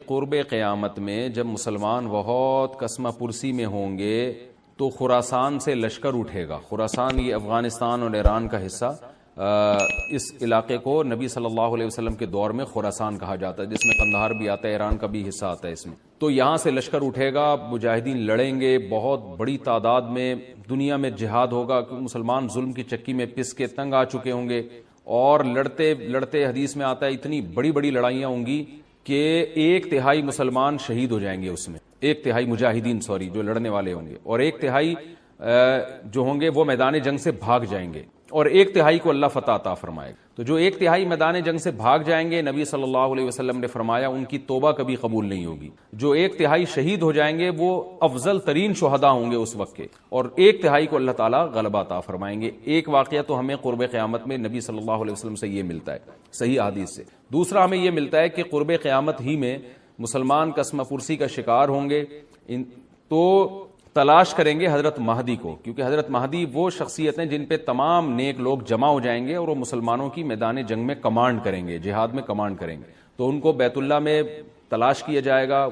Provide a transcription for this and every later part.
قرب قیامت میں جب مسلمان بہت کسمہ پرسی میں ہوں گے تو خراسان سے لشکر اٹھے گا. خراسان یہ افغانستان اور ایران کا حصہ، اس علاقے کو نبی صلی اللہ علیہ وسلم کے دور میں خراسان کہا جاتا ہے، جس میں قندھار بھی آتا ہے، ایران کا بھی حصہ آتا ہے اس میں. تو یہاں سے لشکر اٹھے گا، مجاہدین لڑیں گے، بہت بڑی تعداد میں دنیا میں جہاد ہوگا، کیونکہ مسلمان ظلم کی چکی میں پس کے تنگ آ چکے ہوں گے، اور لڑتے لڑتے حدیث میں آتا ہے اتنی بڑی بڑی لڑائیاں ہوں گی کہ 1/3 مسلمان شہید ہو جائیں گے اس میں، 1/3 مجاہدین جو لڑنے والے ہوں گے، اور 1/3 جو ہوں گے وہ میدان جنگ سے بھاگ جائیں گے، اور 1/3 کو اللہ فتح عطا فرمائے گا. تو جو 1/3 میدان جنگ سے بھاگ جائیں گے، نبی صلی اللہ علیہ وسلم نے فرمایا ان کی توبہ کبھی قبول نہیں ہوگی. جو 1/3 شہید ہو جائیں گے وہ افضل ترین شہداء ہوں گے اس وقت کے، اور 1/3 کو اللہ تعالیٰ غلبہ عطا فرمائیں گے. ایک واقعہ تو ہمیں قرب قیامت میں نبی صلی اللہ علیہ وسلم سے یہ ملتا ہے صحیح حدیث سے. دوسرا ہمیں یہ ملتا ہے کہ قرب قیامت ہی میں مسلمان قسمہ پرسی کا شکار ہوں گے تو تلاش کریں گے حضرت مہدی کو، کیونکہ حضرت مہدی وہ شخصیت ہیں جن پہ تمام نیک لوگ جمع ہو جائیں گے اور وہ مسلمانوں کی میدان جنگ میں کمانڈ کریں گے، جہاد میں کمانڈ کریں گے. تو ان کو بیت اللہ میں تلاش کیا جائے گا.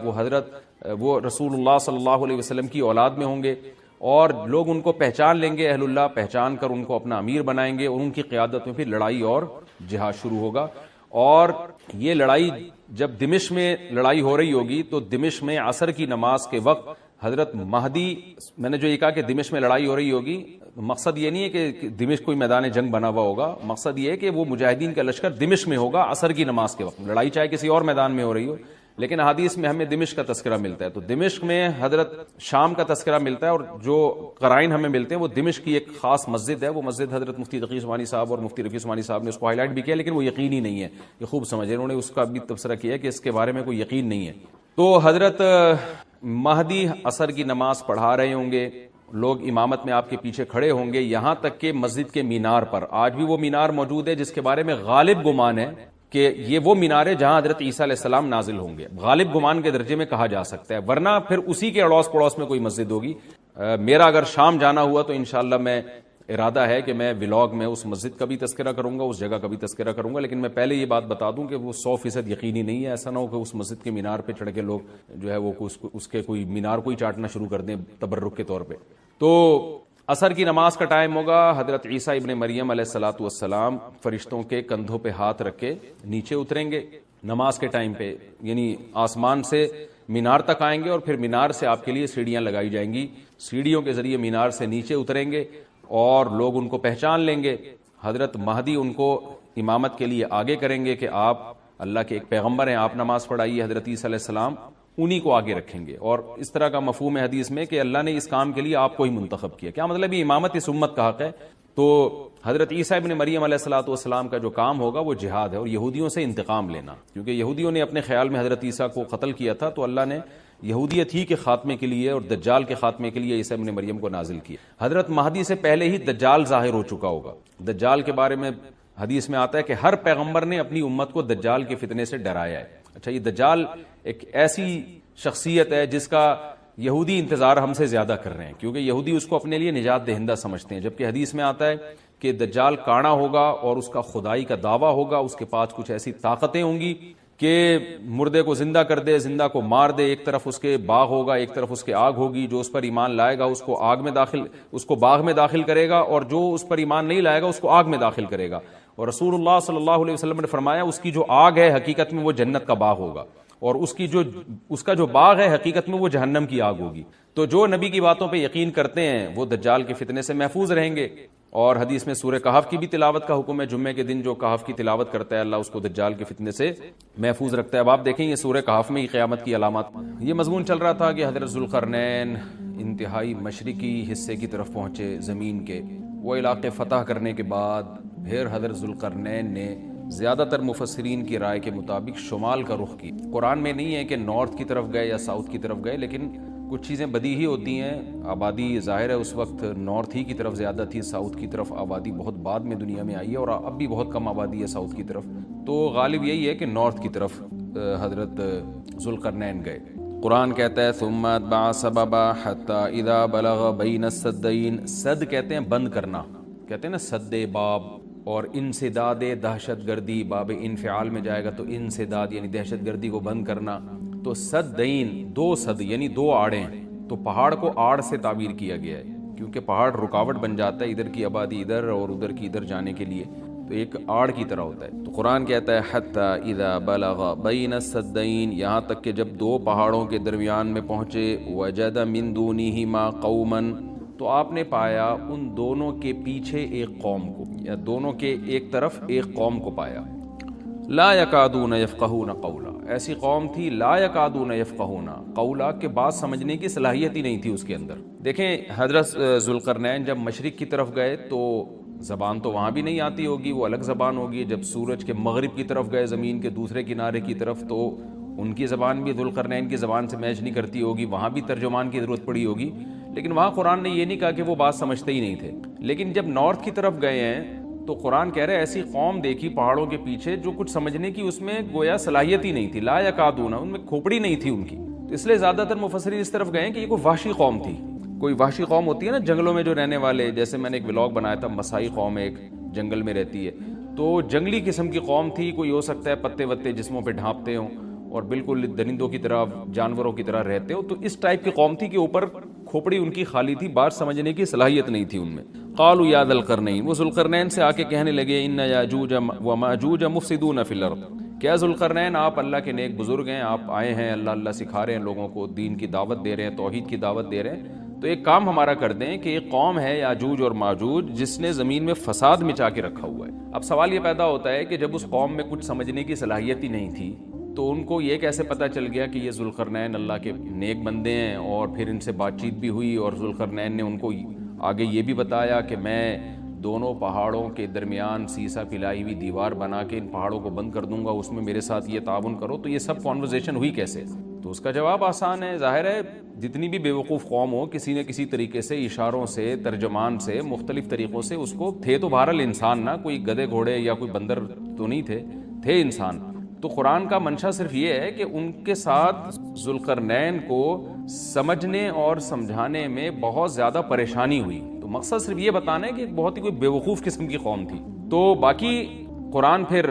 وہ رسول اللہ صلی اللہ علیہ وسلم کی اولاد میں ہوں گے، اور لوگ ان کو پہچان لیں گے، اہل اللہ پہچان کر ان کو اپنا امیر بنائیں گے، اور ان کی قیادت میں پھر لڑائی اور جہاد شروع ہوگا. اور یہ لڑائی جب دمشق میں لڑائی ہو رہی ہوگی تو دمشق میں عصر کی نماز کے وقت حضرت مہدی، میں نے جو یہ کہا کہ دمشق میں لڑائی ہو رہی ہوگی، مقصد یہ نہیں ہے کہ دمشق کوئی میدان جنگ بنا ہوا ہوگا، مقصد یہ ہے کہ وہ مجاہدین کا لشکر دمشق میں ہوگا عصر کی نماز کے وقت. لڑائی چاہے کسی اور میدان میں ہو رہی ہو، لیکن حدیث میں ہمیں دمشق کا تذکرہ ملتا ہے. تو دمشق میں حضرت شام کا تذکرہ ملتا ہے، اور جو قرائن ہمیں ملتے ہیں وہ دمشق کی ایک خاص مسجد ہے. وہ مسجد حضرت مفتی تقی عثمانی صاحب اور مفتی رفیع عثمانی صاحب نے اس کو ہائی لائٹ بھی کیا، لیکن وہ یقینی نہیں ہے. یہ خوب سمجھے، انہوں نے اس کا بھی تبصرہ کیا کہ اس کے بارے میں کوئی یقین نہیں ہے. تو حضرت مہدی عصر کی نماز پڑھا رہے ہوں گے، لوگ امامت میں آپ کے پیچھے کھڑے ہوں گے، یہاں تک کہ مسجد کے مینار پر، آج بھی وہ مینار موجود ہے جس کے بارے میں غالب گمان ہے کہ یہ وہ مینار ہے جہاں حضرت عیسیٰ علیہ السلام نازل ہوں گے. غالب گمان کے درجے میں کہا جا سکتا ہے، ورنہ پھر اسی کے اڑوس پڑوس میں کوئی مسجد ہوگی. میرا اگر شام جانا ہوا تو انشاءاللہ میں ارادہ ہے کہ میں ولاگ میں اس مسجد کا بھی تذکرہ کروں گا، اس جگہ کا بھی تذکرہ کروں گا. لیکن میں پہلے یہ بات بتا دوں کہ وہ 100% یقینی نہیں ہے. ایسا نہ ہو کہ اس مسجد کے مینار پہ چڑھ کے لوگ جو ہے وہ اس کے کوئی مینار کو ہی چاٹنا شروع کر دیں تبرک کے طور پہ. تو عصر کی نماز کا ٹائم ہوگا، حضرت عیسیٰ ابن مریم علیہ الصلوۃ والسلام فرشتوں کے کندھوں پہ ہاتھ رکھ کے نیچے اتریں گے نماز کے ٹائم پہ، یعنی آسمان سے مینار تک آئیں گے، اور پھر مینار سے آپ کے لیے سیڑھیاں لگائی جائیں گی. سیڑھیوں کے ذریعے مینار سے نیچے اتریں گے اور لوگ ان کو پہچان لیں گے. حضرت مہدی ان کو امامت کے لیے آگے کریں گے کہ آپ اللہ کے ایک پیغمبر ہیں، آپ نماز پڑھائیے. حضرت عیسیٰ علیہ السلام انہی کو آگے رکھیں گے. اور اس طرح کا مفہوم ہے حدیث میں کہ اللہ نے اس کام کے لیے آپ کو ہی منتخب کیا. کیا مطلب؟ یہ امامت اس امت کا حق ہے. تو حضرت عیسیٰ ابن مریم علیہ الصلوۃ والسلام کا جو کام ہوگا وہ جہاد ہے، اور یہودیوں سے انتقام لینا، کیونکہ یہودیوں نے اپنے خیال میں حضرت عیسیٰ کو قتل کیا تھا. تو اللہ نے یہودیت ہی کے خاتمے کے لیے اور دجال کے خاتمے کے لیے عیسیٰ ابن مریم کو نازل کیا. حضرت مہدی سے پہلے ہی دجال ظاہر ہو چکا ہوگا. دجال کے بارے میں حدیث میں آتا ہے کہ ہر پیغمبر نے اپنی امت کو دجال کے فتنے سے ڈرایا ہے. اچھا، یہ دجال ایک ایسی شخصیت ہے جس کا یہودی انتظار ہم سے زیادہ کر رہے ہیں، کیونکہ یہودی اس کو اپنے لیے نجات دہندہ سمجھتے ہیں، جبکہ حدیث میں آتا ہے کہ دجال کانا ہوگا اور اس کا خدائی کا دعویٰ ہوگا. اس کے پاس کچھ ایسی طاقتیں ہوں گی کہ مردے کو زندہ کر دے، زندہ کو مار دے. ایک طرف اس کے باغ ہوگا، ایک طرف اس کے آگ ہوگی. جو اس پر ایمان لائے گا اس کو باغ میں داخل کرے گا، اور جو اس پر ایمان نہیں لائے گا اس کو آگ میں داخل کرے گا. اور رسول اللہ صلی اللہ علیہ وسلم نے فرمایا اس کی جو آگ ہے حقیقت میں وہ جنت کا باغ ہوگا، اور اس کا جو باغ ہے حقیقت میں وہ جہنم کی آگ ہوگی. تو جو نبی کی باتوں پہ یقین کرتے ہیں وہ دجال کے فتنے سے محفوظ رہیں گے. اور حدیث میں سورہ کہف کی بھی تلاوت کا حکم ہے. جمعے کے دن جو کہف کی تلاوت کرتا ہے اللہ اس کو دجال کے فتنے سے محفوظ رکھتا ہے. اب آپ دیکھیں یہ سورہ کہف میں ہی قیامت کی علامات. یہ مضمون چل رہا تھا کہ حضرت ذوالقرنین انتہائی مشرقی حصے کی طرف پہنچے زمین کے. وہ علاقے فتح کرنے کے بعد پھر حضرت ذوالقرنین نے زیادہ تر مفسرین کی رائے کے مطابق شمال کا رخ کی. قرآن میں نہیں ہے کہ نارتھ کی طرف گئے یا ساؤتھ کی طرف گئے، لیکن کچھ چیزیں بدیہی ہوتی ہیں. آبادی ظاہر ہے اس وقت نارتھ ہی کی طرف زیادہ تھی، ساؤتھ کی طرف آبادی بہت بعد میں دنیا میں آئی ہے، اور اب بھی بہت کم آبادی ہے ساؤتھ کی طرف. تو غالب یہی ہے کہ نارتھ کی طرف حضرت ذوالقرنین گئے. قرآن کہتا ہے ثم اتبع سببا حتی اذا بلغ بین السدین. سد کہتے ہیں بند کرنا، کہتے ہیں نا سد باب. اور انسداد دہشت گردی، باب انفعال میں جائے گا تو انسداد یعنی دہشت گردی کو بند کرنا. تو سدین دو سد یعنی دو آڑیں، تو پہاڑ کو آڑ سے تعبیر کیا گیا ہے کیونکہ پہاڑ رکاوٹ بن جاتا ہے ادھر کی آبادی ادھر اور ادھر کی ادھر جانے کے لیے، تو ایک آڑ کی طرح ہوتا ہے۔ تو قرآن کہتا ہے حتی اذا بلغ بین السدین، یہاں تک کہ جب دو پہاڑوں کے درمیان میں پہنچے، وجد من دونہما قوما، تو آپ نے پایا ان دونوں کے پیچھے ایک قوم کو، یا دونوں کے ایک طرف ایک قوم کو پایا، لا یکادون یفقہون قولا، ایسی قوم تھی لا یکادون یفقہون قولا، کہ بات سمجھنے کی صلاحیت ہی نہیں تھی اس کے اندر۔ دیکھیں حضرت ذوالقرنین جب مشرق کی طرف گئے تو زبان تو وہاں بھی نہیں آتی ہوگی، وہ الگ زبان ہوگی، جب سورج کے مغرب کی طرف گئے زمین کے دوسرے کنارے کی طرف تو ان کی زبان بھی ذوالقرنین کی زبان سے میچ نہیں کرتی ہوگی، وہاں بھی ترجمان کی ضرورت پڑی ہوگی، لیکن وہاں قرآن نے یہ نہیں کہا کہ وہ بات سمجھتے ہی نہیں تھے۔ لیکن جب نارتھ کی طرف گئے ہیں تو قرآن کہہ رہے ایسی قوم دیکھی پہاڑوں کے پیچھے جو کچھ سمجھنے کی اس میں گویا صلاحیت ہی نہیں تھی، لا یکادون، ان میں کھوپڑی نہیں تھی ان کی، تو اس لیے زیادہ تر مفسرین اس طرف گئے کہ یہ کوئی وحشی قوم تھی، کوئی وحشی قوم ہوتی ہے نا جنگلوں میں جو رہنے والے، جیسے میں نے ایک ولاگ بنایا تھا مسائی قوم ایک جنگل میں رہتی ہے، تو جنگلی قسم کی قوم تھی، کوئی ہو سکتا ہے پتے وتے جسموں پہ ڈھانپتے ہوں اور بالکل درندوں کی طرح جانوروں کی طرح رہتے ہو، تو اس ٹائپ کی قوم تھی کہ اوپر کھوپڑی ان کی خالی تھی، بات سمجھنے کی صلاحیت نہیں تھی ان میں۔ قالوا یا ذا القرنین، وہ ذوالقرنین سے آ کے کہنے لگے ان یاجوج و ماجوج مفسدون فی الارض، کیا ذوالقرنین آپ اللہ کے نیک بزرگ ہیں، آپ آئے ہیں اللہ اللہ سکھا رہے ہیں لوگوں کو، دین کی دعوت دے رہے ہیں، توحید کی دعوت دے رہے ہیں، تو ایک کام ہمارا کر دیں کہ ایک قوم ہے یاجوج اور ماجوج جس نے زمین میں فساد مچا کے رکھا ہوا ہے۔ اب سوال یہ پیدا ہوتا ہے کہ جب اس قوم میں کچھ سمجھنے کی صلاحیت ہی نہیں تھی تو ان کو یہ کیسے پتہ چل گیا کہ یہ ذوالقرنین اللہ کے نیک بندے ہیں، اور پھر ان سے بات چیت بھی ہوئی اور ذوالقرنین نے ان کو آگے یہ بھی بتایا کہ میں دونوں پہاڑوں کے درمیان سیسا پلائی ہوئی دیوار بنا کے ان پہاڑوں کو بند کر دوں گا، اس میں میرے ساتھ یہ تعاون کرو، تو یہ سب کانورزیشن ہوئی کیسے؟ تو اس کا جواب آسان ہے، ظاہر ہے جتنی بھی بیوقوف قوم ہو کسی نہ کسی طریقے سے اشاروں سے ترجمان سے مختلف طریقوں سے اس کو، تھے تو بہرحال انسان نہ، کوئی گدھے گھوڑے یا کوئی بندر تو نہیں تھے انسان، تو قرآن کا منشا صرف یہ ہے کہ ان کے ساتھ ذوالقرنین کو سمجھنے اور سمجھانے میں بہت زیادہ پریشانی ہوئی، تو مقصد صرف یہ بتانا ہے کہ بہت ہی کوئی بیوقوف قسم کی قوم تھی۔ تو باقی قرآن پھر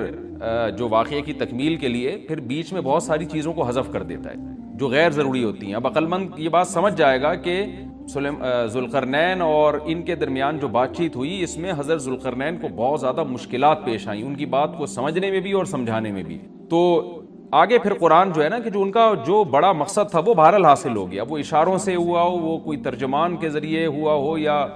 جو واقعے کی تکمیل کے لیے پھر بیچ میں بہت ساری چیزوں کو حذف کر دیتا ہے جو غیر ضروری ہوتی ہیں۔ اب عقل مند یہ بات سمجھ جائے گا کہ ذوالقرنین اور ان کے درمیان جو بات چیت ہوئی اس میں حضرت ذوالقرنین کو بہت زیادہ مشکلات پیش آئیں ان کی بات کو سمجھنے میں بھی اور سمجھانے میں بھی، تو آگے پھر قرآن جو ہے نا کہ جو ان کا جو بڑا مقصد تھا وہ بہرحال حاصل ہو گیا، وہ اشاروں سے ہوا ہو، وہ کوئی ترجمان کے ذریعے ہوا ہو یا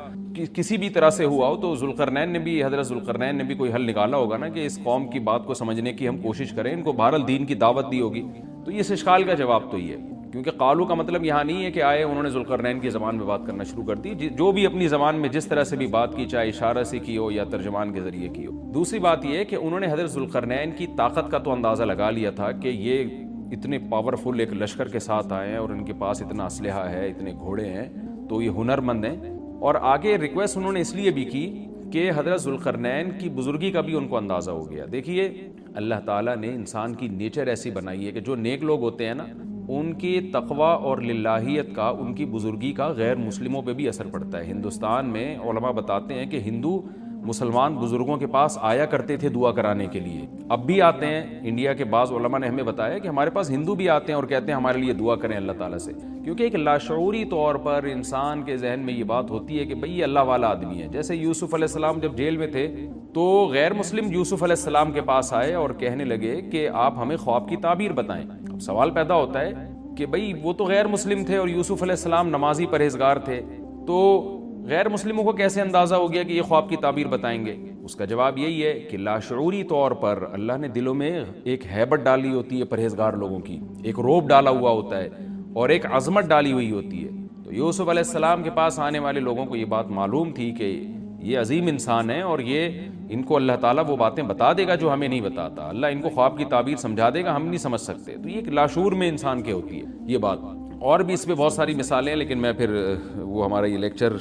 کسی بھی طرح سے ہوا ہو، تو حضرت ذوالقرنین نے بھی کوئی حل نکالا ہوگا نا کہ اس قوم کی بات کو سمجھنے کی ہم کوشش کریں، ان کو بہرحال دین کی دعوت دی ہوگی، تو اس اشکال کا جواب تو یہ ہے، کیونکہ قالو کا مطلب یہاں نہیں ہے کہ آئے انہوں نے ذوالقرنین کی زبان میں بات کرنا شروع کر دی، جو بھی اپنی زبان میں جس طرح سے بھی بات کی، چاہے اشارہ سے کی ہو یا ترجمان کے ذریعے کی ہو۔ دوسری بات یہ ہے کہ انہوں نے حضرت ذوالقرنین کی طاقت کا تو اندازہ لگا لیا تھا کہ یہ اتنے پاورفل ایک لشکر کے ساتھ آئے ہیں اور ان کے پاس اتنا اسلحہ ہے، اتنے گھوڑے ہیں، تو یہ ہنرمند ہیں، اور آگے ریکویسٹ انہوں نے اس لیے بھی کی کہ حضرت ذوالقرنین کی بزرگی کا بھی ان کو اندازہ ہو گیا۔ دیکھیے اللہ تعالیٰ نے انسان کی نیچر ایسی بنائی ہے کہ جو نیک لوگ ہوتے ہیں نا ان کی تقوی اور للہیت کا، ان کی بزرگی کا غیر مسلموں پہ بھی اثر پڑتا ہے۔ ہندوستان میں علماء بتاتے ہیں کہ ہندو مسلمان بزرگوں کے پاس آیا کرتے تھے دعا کرانے کے لیے، اب بھی آتے ہیں۔ انڈیا کے بعض علماء نے ہمیں بتایا کہ ہمارے پاس ہندو بھی آتے ہیں اور کہتے ہیں ہمارے لیے دعا کریں اللہ تعالیٰ سے، کیونکہ ایک لاشعوری طور پر انسان کے ذہن میں یہ بات ہوتی ہے کہ بھئی یہ اللہ والا آدمی ہے۔ جیسے یوسف علیہ السلام جب جیل میں تھے تو غیر مسلم یوسف علیہ السلام کے پاس آئے اور کہنے لگے کہ آپ ہمیں خواب کی تعبیر بتائیں۔ اب سوال پیدا ہوتا ہے کہ بھئی وہ تو غیر مسلم تھے اور یوسف علیہ السلام نمازی پرہیزگار تھے، تو غیر مسلموں کو کیسے اندازہ ہو گیا کہ یہ خواب کی تعبیر بتائیں گے؟ اس کا جواب یہی ہے کہ لاشعوری طور پر اللہ نے دلوں میں ایک ہیبت ڈالی ہوتی ہے پرہیزگار لوگوں کی، ایک روب ڈالا ہوا ہوتا ہے اور ایک عظمت ڈالی ہوئی ہوتی ہے۔ تو یوسف علیہ السلام کے پاس آنے والے لوگوں کو یہ بات معلوم تھی کہ یہ عظیم انسان ہے اور یہ ان کو اللہ تعالیٰ وہ باتیں بتا دے گا جو ہمیں نہیں بتاتا، اللہ ان کو خواب کی تعبیر سمجھا دے گا، ہم نہیں سمجھ سکتے۔ تو یہ ایک لاشعور میں انسان کے ہوتی ہے یہ بات، اور بھی اس پہ بہت ساری مثالیں ہیں، لیکن میں پھر وہ ہمارا یہ لیکچر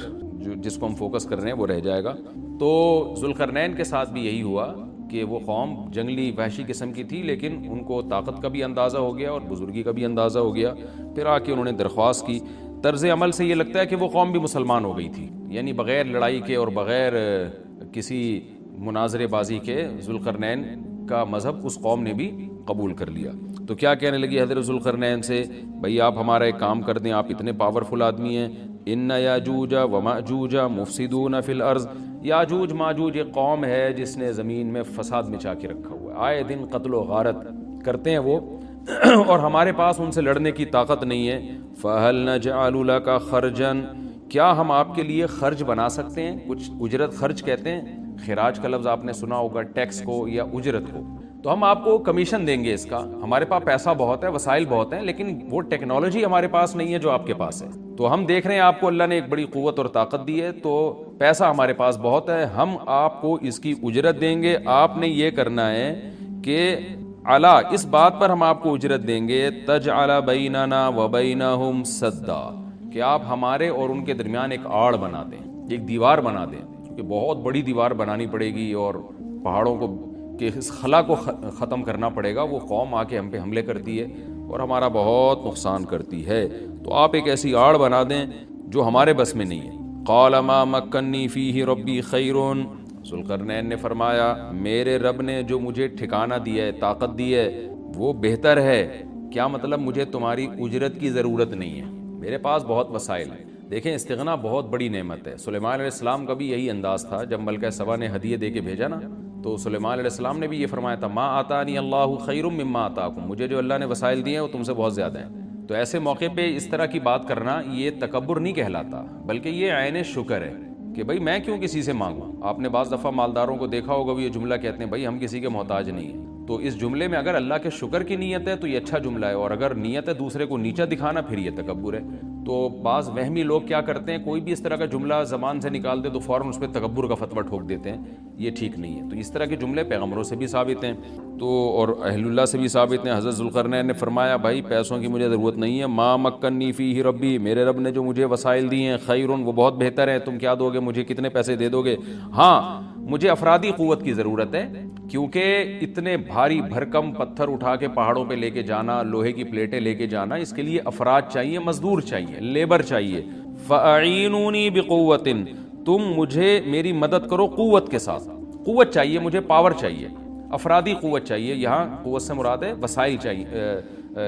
جس کو ہم فوکس کر رہے ہیں وہ رہ جائے گا۔ تو ذوالقرنین کے ساتھ بھی یہی ہوا کہ وہ قوم جنگلی وحشی قسم کی تھی، لیکن ان کو طاقت کا بھی اندازہ ہو گیا اور بزرگی کا بھی اندازہ ہو گیا۔ پھر آ کے انہوں نے درخواست کی، طرز عمل سے یہ لگتا ہے کہ وہ قوم بھی مسلمان ہو گئی تھی، یعنی بغیر لڑائی کے اور بغیر کسی مناظرے بازی کے ذوالقرنین کا مذہب اس قوم نے بھی قبول کر لیا۔ تو کیا کہنے لگی حضرت ذوالقرنین سے, بھئی آپ ہمارا ایک کام کر دیں, آپ اتنے پاورفل آدمی ہیں, ان یاجوج و ماجوج مفسدون فی الارض, یاجوج ماجوج ایک قوم ہے جس نے زمین میں فساد مچا کے رکھا ہوا ہے, آئے دن قتل و غارت کرتے ہیں وہ, اور ہمارے پاس ان سے لڑنے کی طاقت نہیں ہے. فَهَلْ نَجْعَلُ لَكَ خَرْجًا, کیا ہم آپ کے لیے خرچ بنا سکتے ہیں, کچھ اجرت خرچ کہتے ہیں, خراج کا لفظ آپ نے سنا ہوگا, ٹیکس کو یا اجرت کو, تو ہم آپ کو کمیشن دیں گے اس کا, ہمارے پاس پیسہ بہت ہے, وسائل بہت ہیں, لیکن وہ ٹیکنالوجی ہمارے پاس نہیں ہے جو آپ کے پاس ہے. تو ہم دیکھ رہے ہیں آپ کو اللہ نے ایک بڑی قوت اور طاقت دی ہے, تو پیسہ ہمارے پاس بہت ہے, ہم آپ کو اس کی اجرت دیں گے. آپ نے یہ کرنا ہے کہ علا, اس بات پر ہم آپ کو اجرت دیں گے, تجعل بیننا و بینہم سدا, کہ آپ ہمارے اور ان کے درمیان ایک آڑ بنا دیں, ایک دیوار بنا دیں, کیونکہ بہت بڑی دیوار بنانی پڑے گی اور پہاڑوں کو کہ اس خلا کو ختم کرنا پڑے گا. وہ قوم آ کے ہم پہ حملے کرتی ہے اور ہمارا بہت نقصان کرتی ہے, تو آپ ایک ایسی آڑ بنا دیں جو ہمارے بس میں نہیں ہے. قال ما مکنی فیہ ربی خیر, ذوالقرنین نے فرمایا میرے رب نے جو مجھے ٹھکانہ دیا ہے, طاقت دی ہے, وہ بہتر ہے. کیا مطلب, مجھے تمہاری اجرت کی ضرورت نہیں ہے, میرے پاس بہت وسائل ہیں. دیکھیں استغنا بہت بڑی نعمت ہے. سلیمان علیہ السلام کا بھی یہی انداز تھا, جب ملکہ سبا نے ہدیے دے کے بھیجا نا, تو سلیمان علیہ السلام نے بھی یہ فرمایا تھا, ما آتانی اللہ خیر مما آتاکم, مجھے جو اللہ نے وسائل دیے ہیں وہ تم سے بہت زیادہ ہیں. تو ایسے موقع پہ اس طرح کی بات کرنا یہ تکبر نہیں کہلاتا, بلکہ یہ عین شکر ہے کہ بھئی میں کیوں کسی سے مانگوں. آپ نے بعض دفعہ مالداروں کو دیکھا ہوگا, بھی یہ جملہ کہتے ہیں بھئی ہم کسی کے محتاج نہیں ہیں. تو اس جملے میں اگر اللہ کے شکر کی نیت ہے تو یہ اچھا جملہ ہے, اور اگر نیت ہے دوسرے کو نیچا دکھانا پھر یہ تکبر ہے. تو بعض وہمی لوگ کیا کرتے ہیں, کوئی بھی اس طرح کا جملہ زبان سے نکال دے تو فوراً اس پہ تکبر کا فتویٰ ٹھوک دیتے ہیں, یہ ٹھیک نہیں ہے. تو اس طرح کے جملے پیغمبروں سے بھی ثابت ہیں تو اور اہل اللہ سے بھی ثابت ہیں. حضرت ذوالقرنین نے فرمایا بھائی پیسوں کی مجھے ضرورت نہیں ہے, ما مکنی فیہ ربی, میرے رب نے جو مجھے وسائل دیے ہیں, خیرن, وہ بہت بہتر ہے. تم کیا دو گے مجھے, کتنے پیسے دے دو گے؟ ہاں مجھے افرادی قوت کی ضرورت ہے, کیونکہ اتنے بھاری بھرکم پتھر اٹھا کے پہاڑوں پہ لے کے جانا, لوہے کی پلیٹیں لے کے جانا, اس کے لیے افراد چاہیے, مزدور چاہیے, لیبر چاہیے. فَأَعِینُونِی بِقُوَّةٍ, تم مجھے میری مدد کرو قوت کے ساتھ. قوت چاہیے مجھے, پاور چاہیے, افرادی قوت چاہیے. یہاں قوت سے مراد ہے وسائل چاہیے,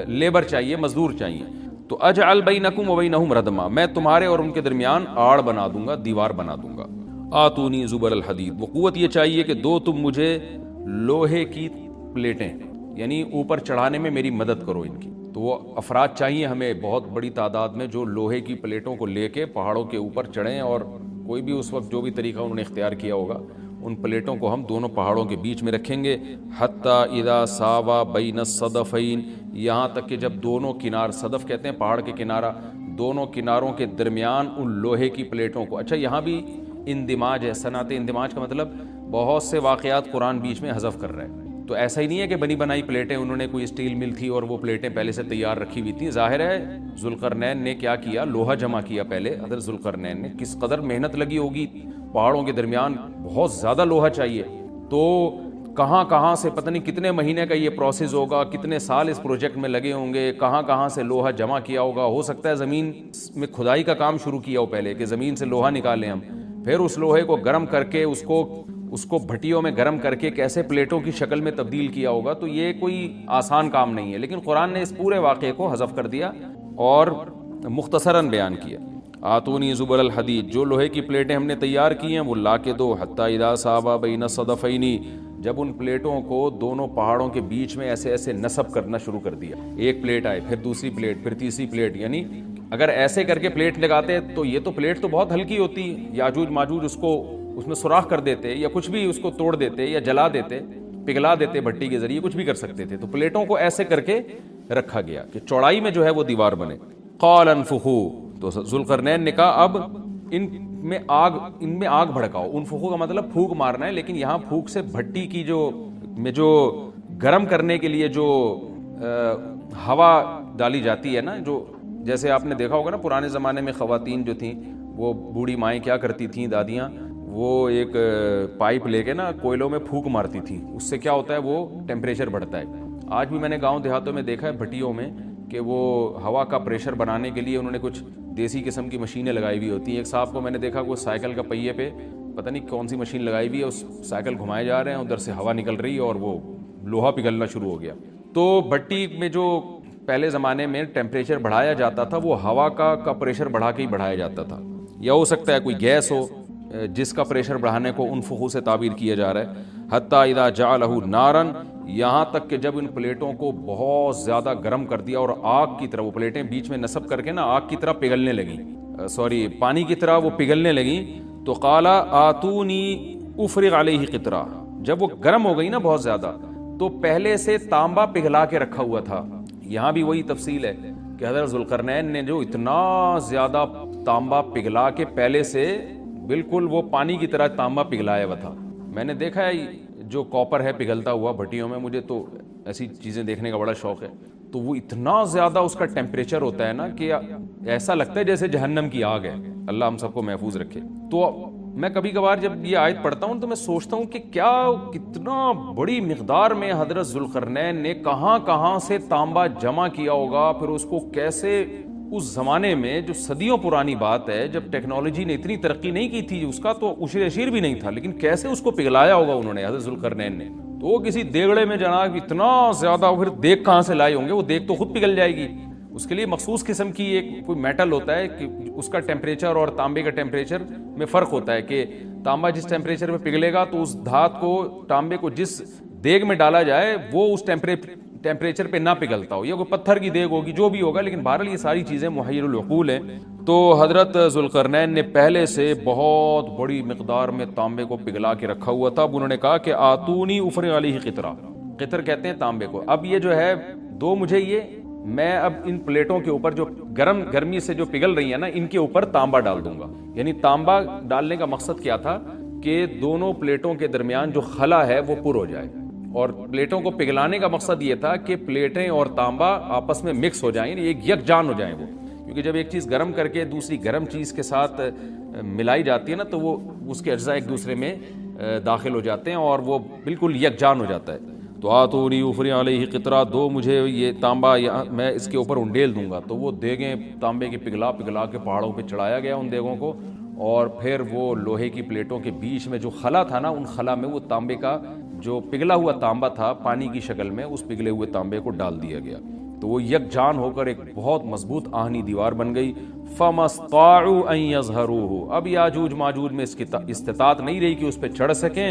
لیبر چاہیے, مزدور چاہیے. تو اجعل بینکم و بینہم ردما, میں تمہارے اور ان کے درمیان آڑ بنا دوں گا, دیوار بنا دوں گا. آتونی زبر الحدید, وہ قوت یہ چاہیے کہ دو تم مجھے لوہے کی پلیٹیں, یعنی اوپر چڑھانے میں میری مدد کرو ان کی. تو وہ افراد چاہیے ہمیں بہت بڑی تعداد میں جو لوہے کی پلیٹوں کو لے کے پہاڑوں کے اوپر چڑھیں, اور کوئی بھی اس وقت جو بھی طریقہ انہوں نے اختیار کیا ہوگا, ان پلیٹوں کو ہم دونوں پہاڑوں کے بیچ میں رکھیں گے. حتی اذا ساوا بین الصدفین, یہاں تک کہ جب دونوں کنار, صدف کہتے ہیں پہاڑ کے کنارہ, دونوں کناروں کے درمیان ان لوہے کی پلیٹوں کو. اچھا یہاں بھی اندماج ہے, صنعت اندماج کا مطلب بہت سے واقعات قرآن بیچ میں حذف کر رہا ہے. تو ایسا ہی نہیں ہے کہ بنی بنائی پلیٹیں, انہوں نے کوئی اسٹیل مل تھی اور وہ پلیٹیں پہلے سے تیار رکھی ہوئی تھیں. ظاہر ہے ذوالقرنین نے کیا کیا, لوہا جمع کیا پہلے. حضرت ذوالقرنین نے کس قدر محنت لگی ہوگی, پہاڑوں کے درمیان بہت زیادہ لوہا چاہیے, تو کہاں سے پتہ نہیں کتنے مہینے کا یہ پروسیس ہوگا, کتنے سال اس پروجیکٹ میں لگے ہوں گے, کہاں سے لوہا جمع کیا ہوگا. ہو سکتا ہے زمین میں کھدائی کا کام شروع کیا ہو پہلے, کہ زمین سے لوہا نکالیں ہم, پھر اس لوہے کو گرم کر کے اس کو بھٹیوں میں گرم کر کے کیسے پلیٹوں کی شکل میں تبدیل کیا ہوگا. تو یہ کوئی آسان کام نہیں ہے, لیکن قرآن نے اس پورے واقعے کو حذف کر دیا اور مختصراً بیان کیا. آتونی زبر الحدید, جو لوہے کی پلیٹیں ہم نے تیار کی ہیں وہ لا کے دو. حتی اذا ساوا بین الصدفین, جب ان پلیٹوں کو دونوں پہاڑوں کے بیچ میں ایسے نصب کرنا شروع کر دیا, ایک پلیٹ آئے, پھر دوسری پلیٹ, پھر تیسری پلیٹ, یعنی اگر ایسے کر کے پلیٹ لگاتے تو یہ تو پلیٹ تو بہت ہلکی ہوتی, یاجوج ماجوج اس میں سوراخ کر دیتے یا کچھ بھی اس کو توڑ دیتے یا جلا دیتے, پگھلا دیتے بھٹی کے ذریعے, کچھ بھی کر سکتے تھے. تو پلیٹوں کو ایسے کر کے رکھا گیا کہ چوڑائی میں جو ہے وہ دیوار بنے. قال انفخوا, تو ذوالقرنین نے کہا اب ان میں آگ بھڑکاؤ. انفخوا کا مطلب پھونک مارنا ہے, لیکن یہاں پھونک سے بھٹی کی جو گرم کرنے کے لیے جو ہوا ڈالی جاتی ہے نا, جو جیسے آپ نے دیکھا ہوگا نا پرانے زمانے میں خواتین جو تھیں, وہ بوڑھی مائیں کیا کرتی تھیں, دادیاں, وہ ایک پائپ لے کے نا کوئلوں میں پھونک مارتی تھیں. اس سے کیا ہوتا ہے, وہ ٹیمپریچر بڑھتا ہے. آج بھی میں نے گاؤں دیہاتوں میں دیکھا ہے بھٹیوں میں کہ وہ ہوا کا پریشر بنانے کے لیے انہوں نے کچھ دیسی قسم کی مشینیں لگائی ہوئی ہوتی ہیں. ایک صاحب کو میں نے دیکھا وہ سائیکل کا پہیے پہ پتہ نہیں کون سی مشین لگائی ہوئی ہے, اس سائیکل گھمائے جا رہے ہیں, ادھر سے ہوا نکل رہی ہے اور وہ لوہا پگھلنا شروع ہو گیا. تو بھٹی میں جو پہلے زمانے میں ٹیمپریچر بڑھایا جاتا تھا وہ ہوا کا پریشر بڑھا کے ہی بڑھایا جاتا تھا، یا ہو سکتا ہے کوئی گیس ہو جس کا پریشر بڑھانے کو انفخو سے تعبیر کیا جا رہا ہے. حتی اذا جعلہ نارن، یہاں تک کہ جب ان پلیٹوں کو بہت زیادہ گرم کر دیا اور آگ کی طرح وہ پلیٹیں بیچ میں نصب کر کے نا آگ کی طرح پگھلنے لگیں، پانی کی طرح وہ پگھلنے لگیں، تو قال آتونی افرغ علیہ قطرہ، جب وہ گرم ہو گئی نا بہت زیادہ تو پہلے سے تانبا پگھلا کے رکھا ہوا تھا. یہاں بھی وہی تفصیل ہے کہ حضرت ذوالقرنین نے جو اتنا زیادہ تانبا پگھلا کے پہلے سے بالکل وہ پانی کی طرح تانبا پگھلایا ہوا تھا. میں نے دیکھا ہے جو کاپر ہے پگھلتا ہوا بھٹیوں میں، مجھے تو ایسی چیزیں دیکھنے کا بڑا شوق ہے، تو وہ اتنا زیادہ اس کا ٹیمپریچر ہوتا ہے نا کہ ایسا لگتا ہے جیسے جہنم کی آگ ہے. اللہ ہم سب کو محفوظ رکھے. تو میں کبھی کبھار جب یہ آیت پڑھتا ہوں تو میں سوچتا ہوں کہ کتنا بڑی مقدار میں حضرت ذوالقرنین نے کہاں سے تانبا جمع کیا ہوگا، پھر اس کو کیسے اس زمانے میں جو صدیوں پرانی بات ہے جب ٹیکنالوجی نے اتنی ترقی نہیں کی تھی، اس کا تو عشر اشیر بھی نہیں تھا، لیکن کیسے اس کو پگھلایا ہوگا انہوں نے حضرت ذوالقرنین نے. تو وہ کسی دیگڑے میں جناب اتنا زیادہ، پھر دیگ کہاں سے لائے ہوں گے، وہ دیگ تو خود پگھل جائے گی. اس کے لیے مخصوص قسم کی ایک کوئی میٹل ہوتا ہے کہ اس کا ٹیمپریچر اور تانبے کا ٹیمپریچر میں فرق ہوتا ہے، کہ تانبا جس ٹیمپریچر پہ پگھلے گا تو اس دھات کو، تانبے کو جس دیگ میں ڈالا جائے وہ اس ٹیمپریچر پہ نہ پگھلتا ہو، یا کوئی پتھر کی دیگ ہوگی جو بھی ہوگا، لیکن بہرحال یہ ساری چیزیں محیر العقول ہیں. تو حضرت ذوالقرنین نے پہلے سے بہت بڑی مقدار میں تانبے کو پگھلا کے رکھا ہوا تھا. اب انہوں نے کہا کہ آتونی افرغ علیہ قطرہ، قطر کہتے ہیں تانبے کو. اب یہ جو ہے دو مجھے میں اب ان پلیٹوں کے اوپر جو گرمی سے جو پگھل رہی ہیں نا، ان کے اوپر تانبا ڈال دوں گا. یعنی تانبا ڈالنے کا مقصد کیا تھا کہ دونوں پلیٹوں کے درمیان جو خلا ہے وہ پر ہو جائے، اور پلیٹوں کو پگھلانے کا مقصد یہ تھا کہ پلیٹیں اور تانبا آپس میں مکس ہو جائیں، ایک یکجان ہو جائیں وہ. کیونکہ جب ایک چیز گرم کر کے دوسری گرم چیز کے ساتھ ملائی جاتی ہے نا تو وہ اس کے اجزاء ایک دوسرے میں داخل ہو جاتے ہیں اور وہ بالکل یکجان ہو جاتا ہے. تو آتونی افرغ علیہ قطرہ، دو مجھے یہ تانبا، میں اس کے اوپر انڈیل دوں گا. تو وہ دیگیں تانبے کی پگھلا کے پہاڑوں پہ چڑھایا گیا ان دیگوں کو، اور پھر وہ لوہے کی پلیٹوں کے بیچ میں جو خلا تھا نا، ان خلا میں وہ تانبے کا جو پگھلا ہوا تانبا تھا پانی کی شکل میں، اس پگھلے ہوئے تانبے کو ڈال دیا گیا. تو وہ یکجان ہو کر ایک بہت مضبوط آہنی دیوار بن گئی. فَمَا اسْطَاعُوا أَن يَظْهَرُوهُ، اب یاجوج ماجوج میں اس کی استطاعت نہیں رہی کہ اس پہ چڑھ سکیں.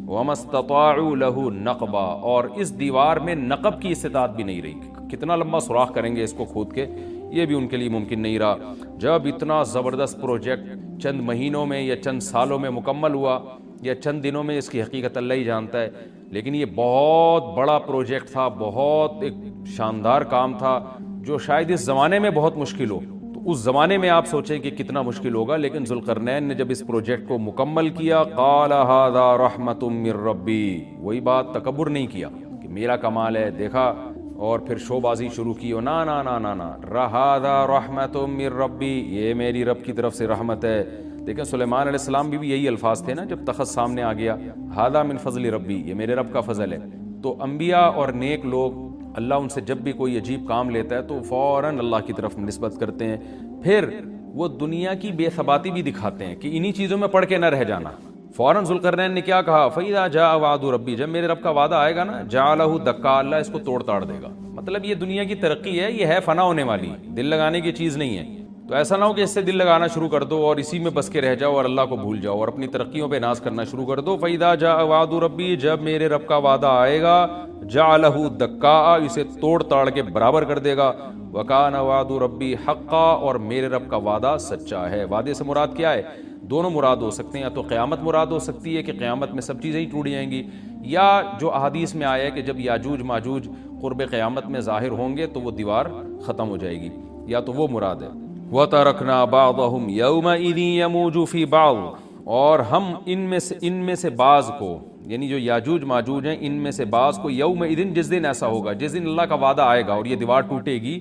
وَمَا اسْتَطَاعُوا لَهُ نَقْبًا، اور اس دیوار میں نقب کی استطاعت بھی نہیں رہی. کتنا لمبا سوراخ کریں گے اس کو کھود کے، یہ بھی ان کے لیے ممکن نہیں رہا. جب اتنا زبردست پروجیکٹ چند مہینوں میں یا چند سالوں میں مکمل ہوا یا چند دنوں میں، اس کی حقیقت اللہ ہی جانتا ہے، لیکن یہ بہت بڑا پروجیکٹ تھا، بہت ایک شاندار کام تھا جو شاید اس زمانے میں بہت مشکل ہو. تو اس زمانے میں آپ سوچیں کہ کتنا مشکل ہوگا. لیکن ذوالقرنین نے جب اس پروجیکٹ کو مکمل کیا، قال ھذا رحمت من ربی، وہی بات، تکبر نہیں کیا کہ میرا کمال ہے، دیکھا اور پھر شو بازی شروع کی. نا نا نا نا نا، ھذا رحمت من ربی، یہ میری رب کی طرف سے رحمت ہے. دیکھیں سلیمان علیہ السلام بھی یہی الفاظ تھے نا جب تخت سامنے آ گیا، ھذا من فضل ربی، یہ میرے رب کا فضل ہے. تو انبیاء اور نیک لوگ، اللہ ان سے جب بھی کوئی عجیب کام لیتا ہے تو فوراً اللہ کی طرف نسبت کرتے ہیں. پھر وہ دنیا کی بے ثباتی بھی دکھاتے ہیں کہ انہی چیزوں میں پڑھ کے نہ رہ جانا. فوراً ذوالقرنین نے کیا کہا، فَإِذَا جَاءَ وَعْدُ رَبِّي، جب میرے رب کا وعدہ آئے گا نا، جَعَلَهُ دَكَّا، اللہ اس کو توڑ تاڑ دے گا. مطلب یہ دنیا کی ترقی ہے، یہ ہے فنا ہونے والی، دل لگانے کی چیز نہیں ہے. تو ایسا نہ ہو کہ اس سے دل لگانا شروع کر دو اور اسی میں بس کے رہ جاؤ اور اللہ کو بھول جاؤ اور اپنی ترقیوں پہ ناز کرنا شروع کر دو. فَإِذَا جَاءَ وَعْدُ رَبِّي، جب میرے رب کا وعدہ آئے گا، جَعَلَهُ دَكَّا، اسے توڑ تاڑ کے برابر کر دے گا. وَكَانَ وَعْدُ رَبِّي حَقًّا، اور میرے رب کا وعدہ سچا ہے. وعدے سے مراد کیا ہے؟ دونوں مراد ہو سکتے ہیں، یا تو قیامت مراد ہو سکتی ہے کہ قیامت میں سب چیزیں ہی ٹوٹ جائیں گی، یا جو احادیث میں آیا ہے کہ جب یاجوج ماجوج قرب قیامت میں ظاہر ہوں گے تو وہ دیوار ختم ہو جائے گی، یا تو وہ مراد ہے. وَتَرَكْنَا بَعْضَهُمْ يَوْمَئِذٍ يَمُوجُ فِي بَعْضٍ، اور ہم ان میں سے بعض کو، یعنی جو یاجوج ماجوج ہیں ان میں سے بعض کو، یومئذ، جس دن ایسا ہوگا، جس دن اللہ کا وعدہ آئے گا اور یہ دیوار ٹوٹے گی،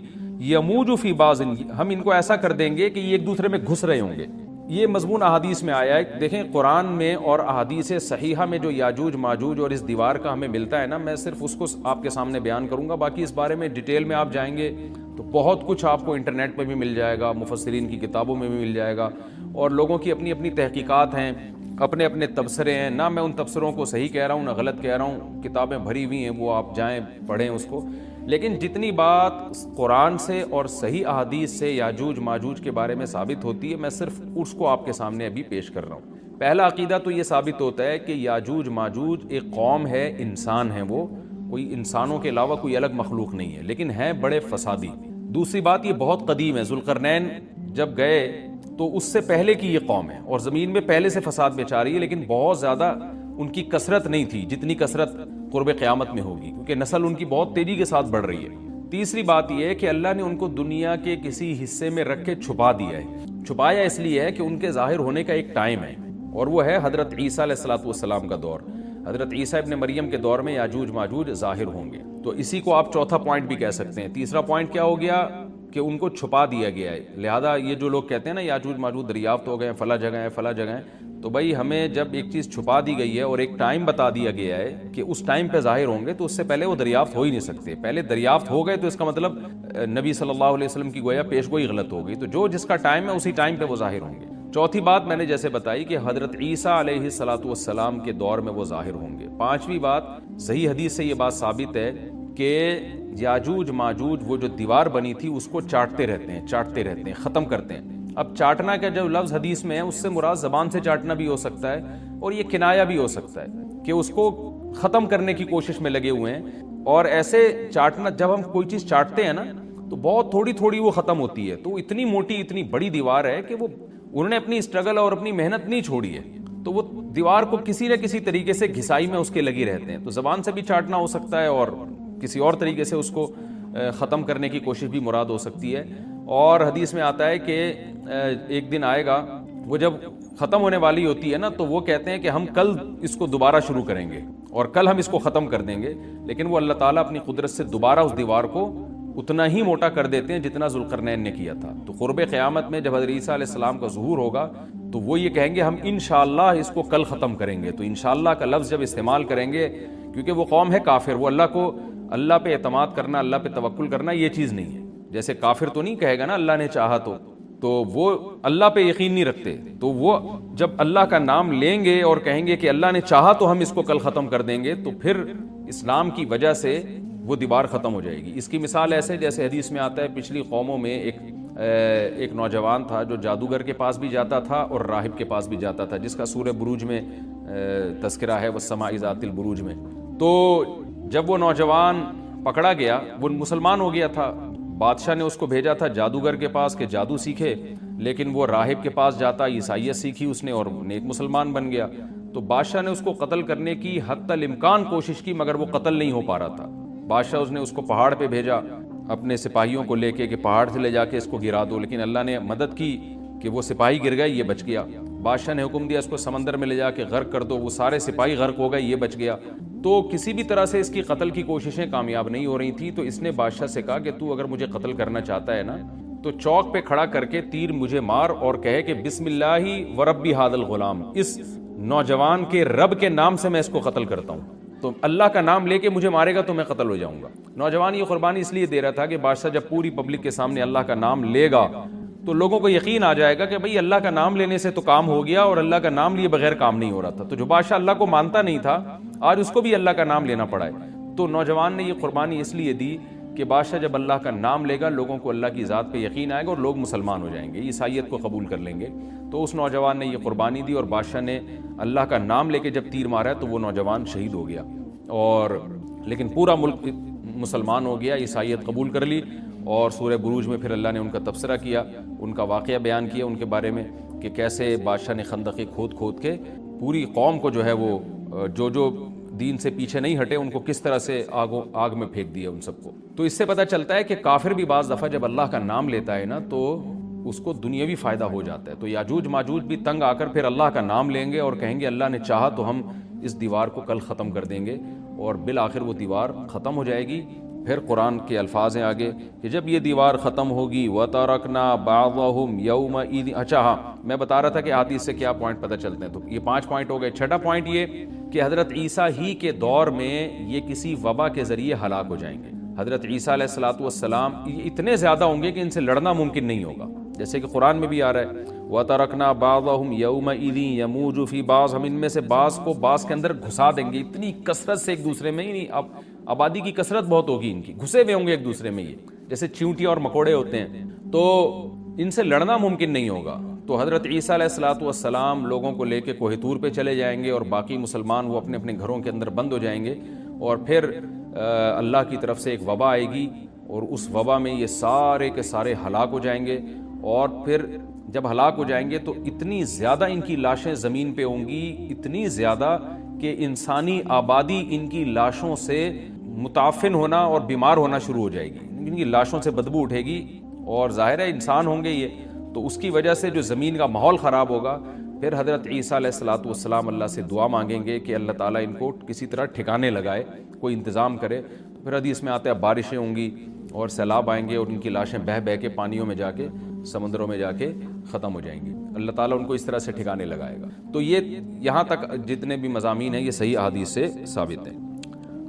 یموج فی بعض، ہم ان کو ایسا کر دیں گے کہ یہ ایک دوسرے میں گھس رہے ہوں گے. یہ مضمون احادیث میں آیا ہے. دیکھیں قرآن میں اور احادیث صحیحہ میں جو یاجوج ماجوج اور اس دیوار کا ہمیں ملتا ہے نا، میں صرف اس کو آپ کے سامنے بیان کروں گا. باقی اس بارے میں ڈیٹیل میں آپ جائیں گے تو بہت کچھ آپ کو انٹرنیٹ پہ بھی مل جائے گا، مفسرین کی کتابوں میں بھی مل جائے گا، اور لوگوں کی اپنی اپنی تحقیقات ہیں اپنے اپنے تبصرے ہیں، نہ میں ان تبصروں کو صحیح کہہ رہا ہوں نہ غلط کہہ رہا ہوں، کتابیں بھری ہوئی ہیں، وہ آپ جائیں پڑھیں اس کو، لیکن جتنی بات قرآن سے اور صحیح احادیث سے یاجوج ماجوج کے بارے میں ثابت ہوتی ہے، میں صرف اس کو آپ کے سامنے ابھی پیش کر رہا ہوں۔ پہلا عقیدہ تو یہ ثابت ہوتا ہے کہ یاجوج ماجوج ایک قوم ہے، انسان ہیں، وہ کوئی انسانوں کے علاوہ کوئی الگ مخلوق نہیں ہے، لیکن ہیں بڑے فسادی۔ دوسری بات، یہ بہت قدیم ہے، ذوالقرنین جب گئے تو اس سے پہلے کی یہ قوم ہے اور زمین میں پہلے سے فساد مچا رہی ہے، لیکن بہت زیادہ ان کی کثرت نہیں تھی جتنی کثرت قرب قیامت میں ہوگی، کیونکہ نسل ان کی بہت تیزی کے ساتھ بڑھ رہی ہے۔ تیسری بات یہ ہے کہ اللہ نے ان کو دنیا کے کسی حصے میں رکھ کے چھپا دیا ہے۔ چھپایا اس لیے ہے کہ ان کے ظاہر ہونے کا ایک ٹائم ہے، اور وہ ہے حضرت عیسیٰ علیہ السلام کا دور۔ حضرت عیسیٰ ابن مریم کے دور میں یاجوج ماجوج ظاہر ہوں گے، تو اسی کو آپ چوتھا پوائنٹ بھی کہہ سکتے ہیں۔ تیسرا پوائنٹ کیا ہو گیا کہ ان کو چھپا دیا گیا ہے، لہذا یہ جو لوگ کہتے ہیں نا یاجوج ماجوج دریافت ہو گئے ہیں، فلاں جگہ ہے فلاں جگہ ہے، تو بھائی ہمیں جب ایک چیز چھپا دی گئی ہے اور ایک ٹائم بتا دیا گیا ہے کہ اس ٹائم پہ ظاہر ہوں گے، تو اس سے پہلے وہ دریافت ہو ہی نہیں سکتے۔ پہلے دریافت ہو گئے تو اس کا مطلب نبی صلی اللہ علیہ وسلم کی گویا پیش گوئی غلط ہو گئی، تو جو جس کا ٹائم ہے اسی ٹائم پہ وہ ظاہر ہوں گے۔ چوتھی بات میں نے جیسے بتائی کہ حضرت عیسیٰ علیہ السلام کے دور میں وہ ظاہر ہوں گے۔ پانچویں بات، صحیح حدیث سے یہ بات ثابت ہے کہ یاجوج ماجوج وہ جو دیوار بنی تھی اس کو چاٹتے رہتے ہیں، ختم کرتے ہیں۔ اب چاٹنا کا جو لفظ حدیث میں ہے اس سے مراد زبان سے چاٹنا بھی ہو سکتا ہے، اور یہ کنایا بھی ہو سکتا ہے کہ اس کو ختم کرنے کی کوشش میں لگے ہوئے ہیں۔ اور ایسے چاٹنا، جب ہم کوئی چیز چاٹتے ہیں نا تو بہت تھوڑی تھوڑی وہ ختم ہوتی ہے، تو اتنی موٹی اتنی بڑی دیوار ہے کہ وہ انہوں نے اپنی اسٹرگل اور اپنی محنت نہیں چھوڑی ہے، تو وہ دیوار کو کسی نہ کسی طریقے سے گھسائی میں اس کے لگی رہتے ہیں۔ تو زبان سے بھی چاٹنا ہو سکتا ہے اور کسی اور طریقے سے اس کو ختم کرنے کی کوشش بھی مراد ہو سکتی ہے۔ اور حدیث میں آتا ہے کہ ایک دن آئے گا، وہ جب ختم ہونے والی ہوتی ہے نا تو وہ کہتے ہیں کہ ہم کل اس کو دوبارہ شروع کریں گے اور کل ہم اس کو ختم کر دیں گے، لیکن وہ اللہ تعالیٰ اپنی قدرت سے دوبارہ اس دیوار کو اتنا ہی موٹا کر دیتے ہیں جتنا ذوالقرنین نے کیا تھا۔ تو قرب قیامت میں جب حضرت عیسیٰ علیہ السلام کا ظہور ہوگا تو وہ یہ کہیں گے ہم انشاءاللہ اس کو کل ختم کریں گے۔ تو انشاءاللہ کا لفظ جب استعمال کریں گے، کیونکہ وہ قوم ہے کافر، وہ اللہ پہ اعتماد کرنا، اللہ پہ توکل کرنا یہ چیز نہیں ہے۔ جیسے کافر تو نہیں کہے گا نا اللہ نے چاہا تو وہ اللہ پہ یقین نہیں رکھتے، تو وہ جب اللہ کا نام لیں گے اور کہیں گے کہ اللہ نے چاہا تو ہم اس کو کل ختم کر دیں گے، تو پھر اسلام کی وجہ سے وہ دیوار ختم ہو جائے گی۔ اس کی مثال ایسے جیسے حدیث میں آتا ہے، پچھلی قوموں میں ایک نوجوان تھا جو جادوگر کے پاس بھی جاتا تھا اور راہب کے پاس بھی جاتا تھا، جس کا سورہ بروج میں تذکرہ ہے، والسماء ذات البروج میں۔ تو جب وہ نوجوان پکڑا گیا، وہ مسلمان ہو گیا تھا، بادشاہ نے اس کو بھیجا تھا جادوگر کے پاس کہ جادو سیکھے، لیکن وہ راہب کے پاس جاتا، عیسائیت سیکھی اس نے اور نیک مسلمان بن گیا۔ تو بادشاہ نے اس کو قتل کرنے کی حتی الامکان کوشش کی، مگر وہ قتل نہیں ہو پا رہا تھا۔ بادشاہ نے اس کو پہاڑ پہ بھیجا اپنے سپاہیوں کو لے کے کہ پہاڑ سے لے جا کے اس کو گرا دو، لیکن اللہ نے مدد کی کہ وہ سپاہی گر گئے، یہ بچ گیا۔ بادشاہ نے حکم دیا اس کو سمندر میں لے جا کے غرق کر دو، وہ سارے سپاہی غرق ہو گئے، یہ بچ گیا۔ تو کسی بھی طرح سے اس کی قتل کی کوششیں کامیاب نہیں ہو رہی تھی، تو اس نے بادشاہ سے کہا کہ تو اگر مجھے قتل کرنا چاہتا ہے نا تو چوک پہ کھڑا کر کے تیر مجھے مار اور کہے کہ بسم اللہ وربی ھذا الغلام، اس نوجوان کے رب کے نام سے میں اس کو قتل کرتا ہوں، تو اللہ کا نام لے کے مجھے مارے گا تو میں قتل ہو جاؤں گا۔ نوجوان یہ قربانی اس لیے دے رہا تھا کہ بادشاہ جب پوری پبلک کے سامنے اللہ کا نام لے گا تو لوگوں کو یقین آ جائے گا کہ بھئی اللہ کا نام لینے سے تو کام ہو گیا، اور اللہ کا نام لیے بغیر کام نہیں ہو رہا تھا۔ تو جو بادشاہ اللہ کو مانتا نہیں تھا آج اس کو بھی اللہ کا نام لینا پڑا ہے۔ تو نوجوان نے یہ قربانی اس لیے دی کہ بادشاہ جب اللہ کا نام لے گا لوگوں کو اللہ کی ذات پہ یقین آئے گا اور لوگ مسلمان ہو جائیں گے، عیسائیت کو قبول کر لیں گے۔ تو اس نوجوان نے یہ قربانی دی اور بادشاہ نے اللہ کا نام لے کے جب تیر مارا تو وہ نوجوان شہید ہو گیا، اور لیکن پورا ملک مسلمان ہو گیا، عیسائیت قبول کر لی۔ اور سورہ بروج میں پھر اللہ نے ان کا تبصرہ کیا، ان کا واقعہ بیان کیا ان کے بارے میں کہ کیسے بادشاہ نے خندقیں کھود کے پوری قوم کو جو ہے وہ جو دین سے پیچھے نہیں ہٹے ان کو کس طرح سے آگ میں پھینک دیا ان سب کو۔ تو اس سے پتہ چلتا ہے کہ کافر بھی بعض دفعہ جب اللہ کا نام لیتا ہے نا تو اس کو دنیاوی فائدہ ہو جاتا ہے۔ تو یاجوج ماجوج بھی تنگ آ کر پھر اللہ کا نام لیں گے اور کہیں گے اللہ نے چاہا تو ہم اس دیوار کو کل ختم کر دیں گے، اور بالآخر وہ دیوار ختم ہو جائے گی۔ پھر قرآن کے الفاظ ہیں آگے کہ جب یہ دیوار ختم ہوگی وَتَرَكْنَا بَعْضَهُمْ يَوْمَئِذٍ۔ اچھا ہاں، میں بتا رہا تھا کہ حدیث سے کیا پوائنٹ پتہ چلتے ہیں، تو یہ 5 پوائنٹ ہو گئے۔ چھٹا پوائنٹ یہ کہ حضرت عیسیٰ ہی کے دور میں یہ کسی وبا کے ذریعے ہلاک ہو جائیں گے۔ حضرت عیسیٰ علیہ الصلوۃ والسلام اتنے زیادہ ہوں گے کہ ان سے لڑنا ممکن نہیں ہوگا، جیسے کہ قرآن میں بھی آ رہا ہے وَتَرَكْنَا بَعْضَهُمْ يَوْمَئِذٍ يَمُوجُ فِي بَعْضٍ، ہم ان میں سے بعض کو بعض کے اندر گھسا دیں گے، اتنی کثرت سے ایک دوسرے میں، نہیں اب آبادی کی کثرت بہت ہوگی ان کی، گھسے ہوئے ہوں گے ایک دوسرے میں، یہ جیسے چیونٹیاں اور مکوڑے ہوتے ہیں، تو ان سے لڑنا ممکن نہیں ہوگا۔ تو حضرت عیسیٰ علیہ الصلوۃ والسلام لوگوں کو لے کے کوہ طور پہ چلے جائیں گے، اور باقی مسلمان وہ اپنے اپنے گھروں کے اندر بند ہو جائیں گے، اور پھر اللہ کی طرف سے ایک وبا آئے گی، اور اس وبا میں یہ سارے کے سارے ہلاک ہو جائیں گے، اور پھر جب ہلاک ہو جائیں گے تو اتنی زیادہ ان کی لاشیں زمین پہ ہوں گی، اتنی زیادہ کہ انسانی آبادی ان کی لاشوں سے متعفن ہونا اور بیمار ہونا شروع ہو جائے گی، ان کی لاشوں سے بدبو اٹھے گی، اور ظاہر ہے انسان ہوں گے یہ، تو اس کی وجہ سے جو زمین کا ماحول خراب ہوگا، پھر حضرت عیسیٰ علیہ الصلوۃ والسلام اللہ سے دعا مانگیں گے کہ اللہ تعالیٰ ان کو کسی طرح ٹھکانے لگائے، کوئی انتظام کرے، تو پھر حدیث میں آتا ہے بارشیں ہوں گی اور سیلاب آئیں گے، اور ان کی لاشیں بہہ بہہ کے پانیوں میں جا کے، سمندروں میں جا کے ختم ہو جائیں گی، اللہ تعالیٰ ان کو اس طرح سے ٹھکانے لگائے گا۔ تو یہ یہاں تک جتنے بھی مضامین ہیں یہ صحیح احادیث سے ثابت ہیں۔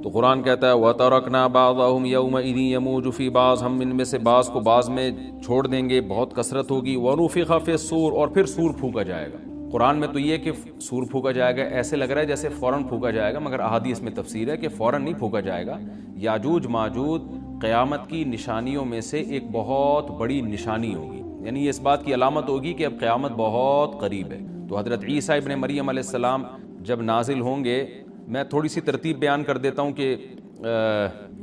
تو قرآن کہتا ہے وَتَرَكْنَا بَعْضَهُمْ يَوْمَئِذٍ يَمُوجُ فِي بَعْضٍ، ہم ان میں سے بعض کو بعض میں چھوڑ دیں گے، بہت کثرت ہوگی، وَنُفِخَ فِي الصُّورِ، اور پھر سور پھونکا جائے گا۔ قرآن میں تو یہ کہ سور پھونکا جائے گا ایسے لگ رہا ہے جیسے فوراً پھونکا جائے گا، مگر احادیث میں تفسیر ہے کہ فوراً نہیں پھونکا جائے گا۔ یاجوج ماجوج قیامت کی نشانیوں میں سے ایک بہت بڑی نشانی ہوگی، یعنی یہ اس بات کی علامت ہوگی کہ اب قیامت بہت قریب ہے۔ تو حضرت عیسیٰ ابن مریم علیہ السلام جب نازل ہوں گے، میں تھوڑی سی ترتیب بیان کر دیتا ہوں کہ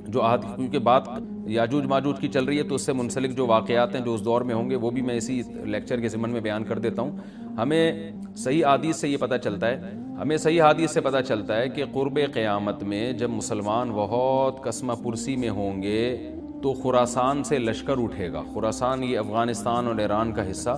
جو کیونکہ بات یاجوج ماجوج کی چل رہی ہے تو اس سے منسلک جو واقعات ہیں جو اس دور میں ہوں گے وہ بھی میں اسی لیکچر کے ضمن میں بیان کر دیتا ہوں۔ ہمیں صحیح حدیث سے یہ پتہ چلتا ہے کہ قرب قیامت میں جب مسلمان بہت قسمہ پرسی میں ہوں گے تو خراسان سے لشکر اٹھے گا۔ خراسان یہ افغانستان اور ایران کا حصہ،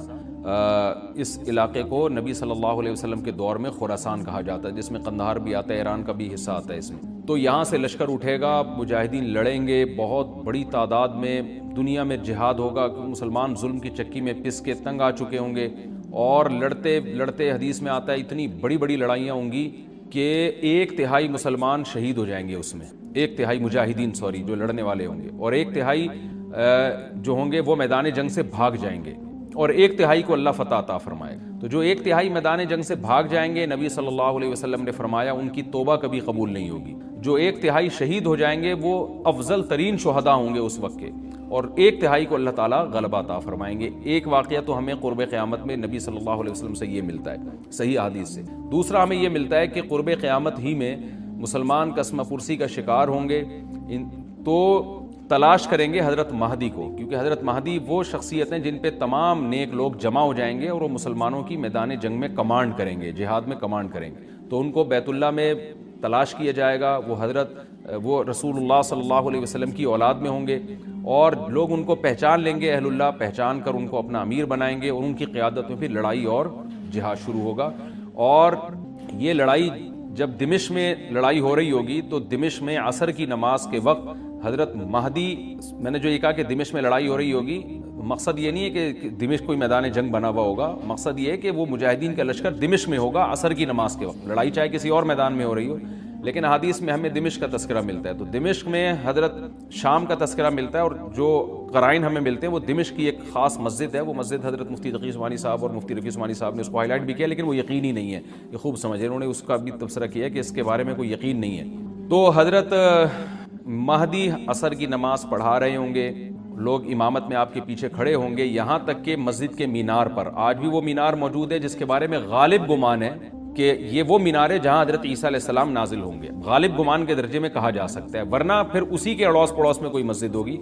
اس علاقے کو نبی صلی اللہ علیہ وسلم کے دور میں خراسان کہا جاتا ہے، جس میں قندھار بھی آتا ہے، ایران کا بھی حصہ آتا ہے اس میں۔ تو یہاں سے لشکر اٹھے گا، مجاہدین لڑیں گے بہت بڑی تعداد میں، دنیا میں جہاد ہوگا، مسلمان ظلم کی چکی میں پس کے تنگ آ چکے ہوں گے، اور لڑتے لڑتے حدیث میں آتا ہے اتنی بڑی بڑی لڑائیاں ہوں گی کہ 1/3 مسلمان شہید ہو جائیں گے اس میں، 1/3 مجاہدین جو لڑنے والے ہوں گے، اور 1/3 جو ہوں گے وہ میدان جنگ سے بھاگ جائیں گے، اور 1/3 کو اللہ فتح عطا فرمائے گا۔ تو جو 1/3 میدان جنگ سے بھاگ جائیں گے، نبی صلی اللہ علیہ وسلم نے فرمایا ان کی توبہ کبھی قبول نہیں ہوگی۔ جو 1/3 شہید ہو جائیں گے وہ افضل ترین شہداء ہوں گے اس وقت کے، اور 1/3 کو اللہ تعالیٰ غلبہ عطا فرمائیں گے۔ ایک واقعہ تو ہمیں قرب قیامت میں نبی صلی اللہ علیہ وسلم سے یہ ملتا ہے صحیح حدیث سے۔ دوسرا ہمیں یہ ملتا ہے کہ قرب قیامت ہی میں مسلمان قسمہ پرسی کا شکار ہوں گے، تو تلاش کریں گے حضرت مہدی کو، کیونکہ حضرت مہدی وہ شخصیت ہیں جن پہ تمام نیک لوگ جمع ہو جائیں گے، اور وہ مسلمانوں کی میدان جنگ میں کمانڈ کریں گے، جہاد میں کمانڈ کریں گے۔ تو ان کو بیت اللہ میں تلاش کیا جائے گا، وہ رسول اللہ صلی اللہ علیہ وسلم کی اولاد میں ہوں گے، اور لوگ ان کو پہچان لیں گے، اہل اللہ پہچان کر ان کو اپنا امیر بنائیں گے، اور ان کی قیادت میں پھر لڑائی اور جہاد شروع ہوگا۔ اور یہ لڑائی جب دمشق میں لڑائی ہو رہی ہوگی تو دمشق میں عصر کی نماز کے وقت حضرت مہدی، میں نے جو یہ کہا کہ دمشق میں لڑائی ہو رہی ہوگی، مقصد یہ نہیں ہے کہ دمشق کوئی میدان جنگ بنا ہوا ہوگا، مقصد یہ ہے کہ وہ مجاہدین کا لشکر دمشق میں ہوگا عصر کی نماز کے وقت، لڑائی چاہے کسی اور میدان میں ہو رہی ہو، لیکن حدیث میں ہمیں دمشق کا تذکرہ ملتا ہے۔ تو دمشق میں حضرت شام کا تذکرہ ملتا ہے، اور جو قرائن ہمیں ملتے ہیں وہ دمشق کی ایک خاص مسجد ہے، وہ مسجد حضرت مفتی تقی عثمانی صاحب اور مفتی رفیع عثمانی صاحب نے اس کو ہائی لائٹ بھی کیا، لیکن وہ یقینی نہیں ہے، یہ خوب سمجھے، انہوں نے اس کا بھی تبصرہ کیا کہ اس کے بارے میں کوئی یقین نہیں ہے۔ تو حضرت مہدی عصر کی نماز پڑھا رہے ہوں گے، لوگ امامت میں آپ کے پیچھے کھڑے ہوں گے، یہاں تک کہ مسجد کے مینار پر، آج بھی وہ مینار موجود ہے جس کے بارے میں غالب گمان ہے کہ یہ وہ مینار ہے جہاں حضرت عیسیٰ علیہ السلام نازل ہوں گے، غالب گمان کے درجے میں کہا جا سکتا ہے، ورنہ پھر اسی کے اڑوس پڑوس میں کوئی مسجد ہوگی۔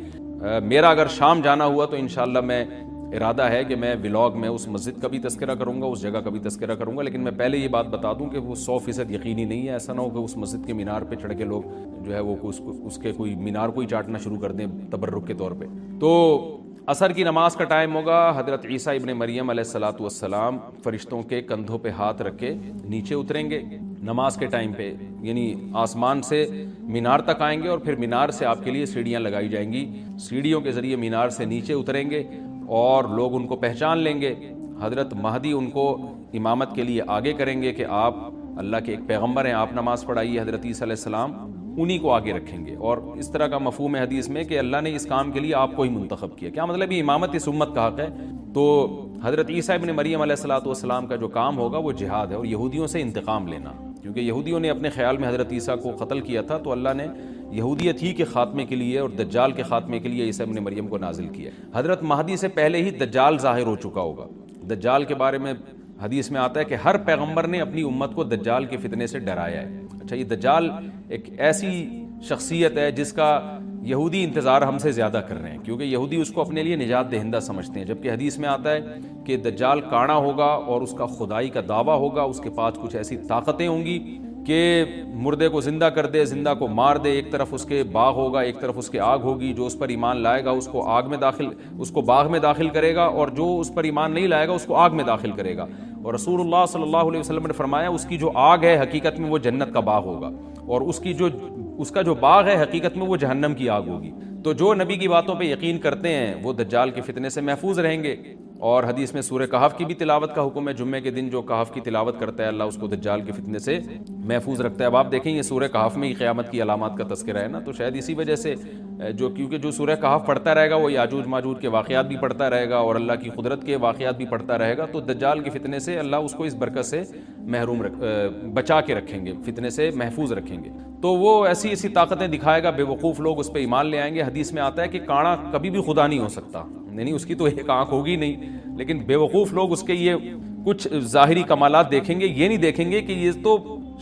میرا اگر شام جانا ہوا تو انشاءاللہ میں ارادہ ہے کہ میں ولاگ میں اس مسجد کا بھی تذکرہ کروں گا، اس جگہ کا بھی تذکرہ کروں گا، لیکن میں پہلے یہ بات بتا دوں کہ وہ 100% یقینی نہیں ہے، ایسا نہ ہو کہ اس مسجد کے مینار پہ چڑھ کے لوگ جو ہے وہ اس کے کوئی مینار کو ہی چاٹنا شروع کر دیں تبرک کے طور پہ۔ تو عصر کی نماز کا ٹائم ہوگا، حضرت عیسیٰ ابن مریم علیہ الصلوۃ والسلام فرشتوں کے کندھوں پہ ہاتھ رکھ کے نیچے اتریں گے نماز کے ٹائم پہ، یعنی آسمان سے مینار تک آئیں گے، اور پھر مینار سے آپ کے لیے سیڑھیاں لگائی جائیں گی، سیڑھیوں کے ذریعے مینار سے نیچے اتریں گے، اور لوگ ان کو پہچان لیں گے۔ حضرت مہدی ان کو امامت کے لیے آگے کریں گے کہ آپ اللہ کے ایک پیغمبر ہیں، آپ نماز پڑھائیے۔ حضرت عیسیٰ علیہ السلام انہی کو آگے رکھیں گے. اور اس طرح کا مفہوم ہے حدیث میں کہ اللہ نے اس کام کے لیے آپ کو ہی منتخب کیا. کیا مطلب؟ یہ امامت اس امت کا حق ہے. تو حضرت عیسیٰ ابن مریم علیہ الصلوۃ والسلام کا جو کام ہوگا وہ جہاد ہے اور یہودیوں سے انتقام لینا، کیونکہ یہودیوں نے اپنے خیال میں حضرت عیسیٰ کو قتل کیا تھا، تو اللہ نے یہودیت ہی کے خاتمے کے لیے اور دجال کے خاتمے کے لیے عیسیٰ ابن مریم کو نازل کیا. حضرت مہدی سے پہلے ہی دجال ظاہر ہو چکا ہوگا. دجال کے بارے میں حدیث میں آتا ہے کہ ہر پیغمبر نے اپنی امت کو دجال کے فتنے سے ڈرایا ہے. اچھا، یہ دجال ایک ایسی شخصیت ہے جس کا یہودی انتظار ہم سے زیادہ کر رہے ہیں، کیونکہ یہودی اس کو اپنے لیے نجات دہندہ سمجھتے ہیں، جبکہ حدیث میں آتا ہے کہ دجال کانا ہوگا اور اس کا خدائی کا دعویٰ ہوگا. اس کے پاس کچھ ایسی طاقتیں ہوں گی کہ مردے کو زندہ کر دے، زندہ کو مار دے. ایک طرف اس کے باغ ہوگا، ایک طرف اس کے آگ ہوگی. جو اس پر ایمان لائے گا اس کو باغ میں داخل کرے گا، اور جو اس پر ایمان نہیں لائے گا اس کو آگ میں داخل کرے گا. اور رسول اللہ صلی اللہ علیہ وسلم نے فرمایا اس کی جو آگ ہے حقیقت میں وہ جنت کا باغ ہوگا، اور اس کا جو باغ ہے حقیقت میں وہ جہنم کی آگ ہوگی. تو جو نبی کی باتوں پہ یقین کرتے ہیں وہ دجال کے فتنے سے محفوظ رہیں گے. اور حدیث میں سورہ کہف کی بھی تلاوت کا حکم ہے. جمعے کے دن جو کہف کی تلاوت کرتا ہے اللہ اس کو دجال کے فتنے سے محفوظ رکھتا ہے. اب آپ دیکھیں یہ سورہ کہف میں ہی قیامت کی علامات کا تذکرہ ہے نا، تو شاید اسی وجہ سے کیونکہ جو سورہ کہف پڑھتا رہے گا وہ یاجوج ماجوج کے واقعات بھی پڑھتا رہے گا اور اللہ کی قدرت کے واقعات بھی پڑھتا رہے گا، تو دجال کے فتنے سے اللہ اس کو اس برکت سے بچا کے رکھیں گے، فتنے سے محفوظ رکھیں گے. تو وہ ایسی طاقتیں دکھائے گا، بے وقوف لوگ اس پہ ایمان لے آئیں گے. حدیث میں آتا ہے کہ کانا کبھی بھی خدا نہیں ہو سکتا، یعنی اس کی تو ایک آنکھ ہوگی نہیں، لیکن بے وقوف لوگ اس کے یہ کچھ ظاہری کمالات دیکھیں گے، یہ نہیں دیکھیں گے کہ یہ تو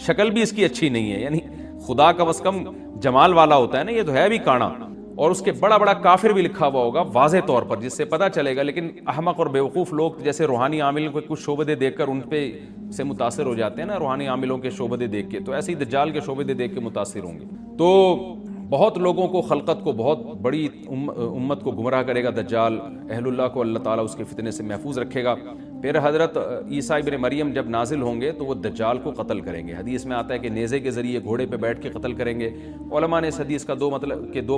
شکل بھی اس کی اچھی نہیں ہے. یعنی خدا کا بس کم جمال والا ہوتا ہے نا، یہ تو ہے بھی کانا، اور اس کے بڑا بڑا کافر بھی لکھا ہوا ہوگا واضح طور پر، جس سے پتہ چلے گا. لیکن احمق اور بیوقوف لوگ جیسے روحانی عاملوں کے کچھ شعبدے دیکھ کر ان پہ سے متاثر ہو جاتے ہیں نا، روحانی عاملوں کے شعبدے دیکھ کے، تو ایسے ہی دجال کے شعبدے دیکھ کے متاثر ہوں گے. تو بہت لوگوں کو، خلقت کو، بہت بڑی امت کو گمراہ کرے گا دجال. اہل اللہ کو اللہ تعالیٰ اس کے فتنے سے محفوظ رکھے گا. پھر حضرت عیسیٰ ابن مریم جب نازل ہوں گے تو وہ دجال کو قتل کریں گے. حدیث میں آتا ہے کہ نیزے کے ذریعے گھوڑے پہ بیٹھ کے قتل کریں گے. علماء نے اس حدیث کا دو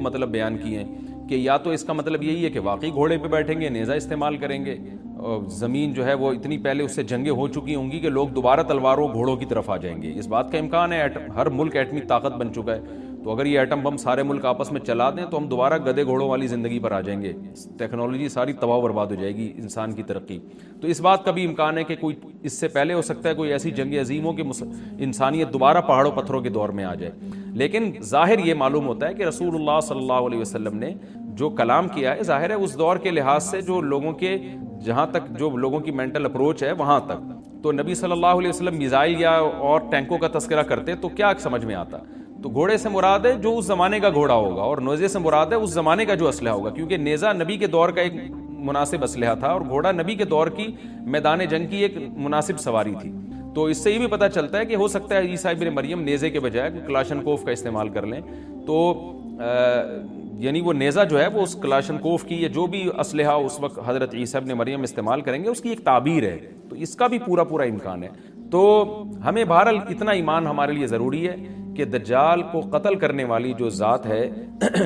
مطلب بیان کیے ہیں کہ یا تو اس کا مطلب یہی ہے کہ واقعی گھوڑے پہ بیٹھیں گے، نیزہ استعمال کریں گے. زمین جو ہے وہ اتنی پہلے اس سے جنگیں ہو چکی ہوں گی کہ لوگ دوبارہ تلواروں گھوڑوں کی طرف آ جائیں گے. اس بات کا امکان ہے، ہر ملک ایٹمی طاقت بن چکا ہے، تو اگر یہ ایٹم بم سارے ملک آپس میں چلا دیں تو ہم دوبارہ گدے گھوڑوں والی زندگی پر آ جائیں گے. ٹیکنالوجی ساری تباہ و برباد ہو جائے گی، انسان کی ترقی. تو اس بات کا بھی امکان ہے کہ کوئی اس سے پہلے ہو سکتا ہے کوئی ایسی جنگ عظیم ہو کہ انسانیت دوبارہ پہاڑوں پتھروں کے دور میں آ جائے. لیکن ظاہر یہ معلوم ہوتا ہے کہ رسول اللہ صلی اللہ علیہ وسلم نے جو کلام کیا ہے، ظاہر ہے اس دور کے لحاظ سے جو لوگوں کے جہاں تک جو لوگوں کی مینٹل اپروچ ہے وہاں تک، تو نبی صلی اللہ علیہ وسلم میزائل یا اور ٹینکوں کا تذکرہ کرتے تو کیا سمجھ میں آتا؟ تو گھوڑے سے مراد ہے جو اس زمانے کا گھوڑا ہوگا، اور نیزے سے مراد ہے اس زمانے کا جو اسلحہ ہوگا، کیونکہ نیزہ نبی کے دور کا ایک مناسب اسلحہ تھا اور گھوڑا نبی کے دور کی میدان جنگ کی ایک مناسب سواری تھی. تو اس سے یہ بھی پتہ چلتا ہے کہ ہو سکتا ہے عیسیٰ ابن مریم نیزے کے بجائے کلاشنکوف کا استعمال کر لیں. تو یعنی وہ نیزہ جو ہے وہ اس کلاشنکوف کی یا جو بھی اسلحہ اس وقت حضرت عیسیٰ ابن مریم استعمال کریں گے اس کی ایک تعبیر ہے. تو اس کا بھی پورا امکان ہے. تو ہمیں بہرحال اتنا ایمان ہمارے لیے ضروری ہے کہ دجال کو قتل کرنے والی جو ذات ہے،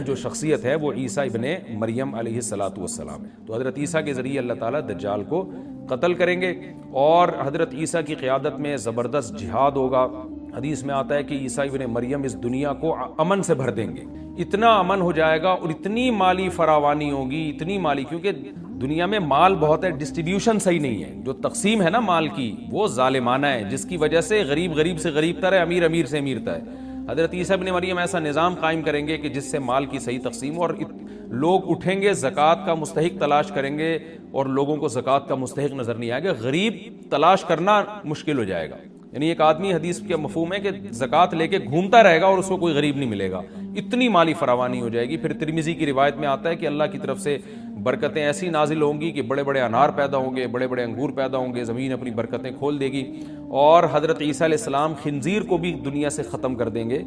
جو شخصیت ہے، وہ عیسیٰ ابن مریم علیہ الصلاۃ والسلام ہے. تو حضرت عیسیٰ کے ذریعے اللہ تعالیٰ دجال کو قتل کریں گے، اور حضرت عیسیٰ کی قیادت میں زبردست جہاد ہوگا. حدیث میں آتا ہے کہ عیسیٰ ابن مریم اس دنیا کو امن سے بھر دیں گے. اتنا امن ہو جائے گا اور اتنی مالی فراوانی ہوگی، اتنی مالی، کیونکہ دنیا میں مال بہت ہے، ڈسٹریبیوشن صحیح نہیں ہے. جو تقسیم ہے نا مال کی وہ ظالمانہ ہے، جس کی وجہ سے غریب سے غریب تر ہے، امیر سے امیر تر ہے. حضرت عیسیٰ ابن مریم ایسا نظام قائم کریں گے کہ جس سے مال کی صحیح تقسیم، اور لوگ اٹھیں گے زکوٰۃ کا مستحق تلاش کریں گے اور لوگوں کو زکوٰۃ کا مستحق نظر نہیں آئے گا. غریب تلاش کرنا مشکل ہو جائے گا. یعنی ایک آدمی، حدیث کا مفہوم ہے کہ زکوٰۃ لے کے گھومتا رہے گا اور اس کو کوئی غریب نہیں ملے گا. اتنی مالی فراوانی ہو جائے گی. پھر ترمذی کی روایت میں آتا ہے کہ اللہ کی طرف سے برکتیں ایسی نازل ہوں گی کہ بڑے بڑے انار پیدا ہوں گے، بڑے بڑے انگور پیدا ہوں گے، زمین اپنی برکتیں کھول دے گی. اور حضرت عیسیٰ علیہ السلام خنزیر کو بھی دنیا سے ختم کر دیں گے،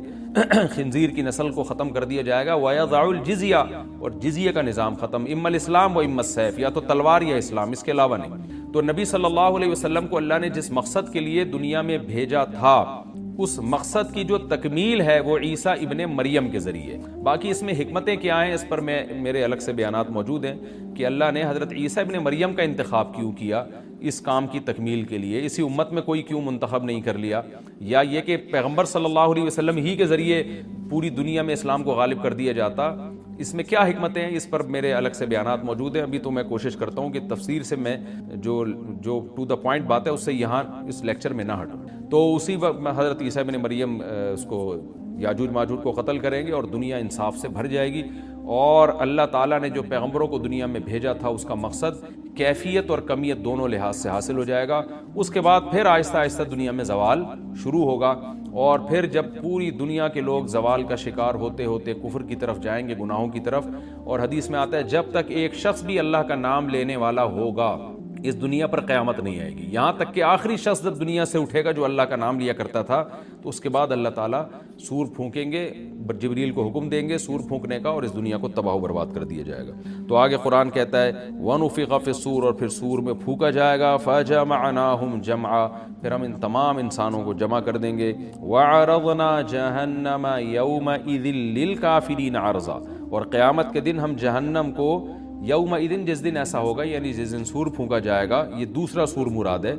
خنزیر کی نسل کو ختم کر دیا جائے گا. وَيَضَعُ الْجِزْيَةَ، اور جزیہ کا نظام ختم. اما الاسلام و اما السیف، یا تو تلوار یا اسلام، اس کے علاوہ نہیں. تو نبی صلی اللہ علیہ وسلم کو اللہ نے جس مقصد کے لیے دنیا میں بھیجا تھا، اس مقصد کی جو تکمیل ہے وہ عیسیٰ ابن مریم کے ذریعے. باقی اس میں حکمتیں کیا ہیں اس پر میرے الگ سے بیانات موجود ہیں کہ اللہ نے حضرت عیسیٰ ابن مریم کا انتخاب کیوں کیا، اس کام کی تکمیل کے لیے اسی امت میں کوئی کیوں منتخب نہیں کر لیا؟ یا یہ کہ پیغمبر صلی اللہ علیہ وسلم ہی کے ذریعے پوری دنیا میں اسلام کو غالب کر دیا جاتا؟ اس میں کیا حکمتیں ہیں؟ اس پر میرے الگ سے بیانات موجود ہیں. ابھی تو میں کوشش کرتا ہوں کہ تفسیر سے میں جو ٹو دا پوائنٹ بات ہے اس سے یہاں اس لیکچر میں نہ ہٹوں. تو اسی وقت حضرت عیسیٰ ابن مریم اس کو یاجوج ماجوج کو قتل کریں گے اور دنیا انصاف سے بھر جائے گی. اور اللہ تعالیٰ نے جو پیغمبروں کو دنیا میں بھیجا تھا اس کا مقصد کیفیت اور کمیت دونوں لحاظ سے حاصل ہو جائے گا. اس کے بعد پھر آہستہ آہستہ دنیا میں زوال شروع ہوگا، اور پھر جب پوری دنیا کے لوگ زوال کا شکار ہوتے ہوتے کفر کی طرف جائیں گے، گناہوں کی طرف. اور حدیث میں آتا ہے جب تک ایک شخص بھی اللہ کا نام لینے والا ہوگا اس دنیا پر قیامت نہیں آئے گی. یہاں تک کہ آخری شخص جب دنیا سے اٹھے گا جو اللہ کا نام لیا کرتا تھا، تو اس کے بعد اللہ تعالیٰ سور پھونکیں گے، جبریل کو حکم دیں گے سور پھونکنے کا، اور اس دنیا کو تباہ و برباد کر دیا جائے گا. تو آگے قرآن کہتا ہے وَنُفِخَ فِي الصُّورِ، اور پھر سور میں پھونکا جائے گا. فَجَمَعْنَاهُمْ جَمْعًا، پھر ہم ان تمام انسانوں کو جمع کر دیں گے. وَعَرَضْنَا جَهَنَّمَ يَوْمَئِذٍ لِّلْكَافِرِينَ عَرْضًا، اور قیامت کے دن ہم جہنم کو یومئذ، جس دن ایسا ہوگا یعنی جس دن سور پھونکا جائے گا، یہ دوسرا سور مراد ہے،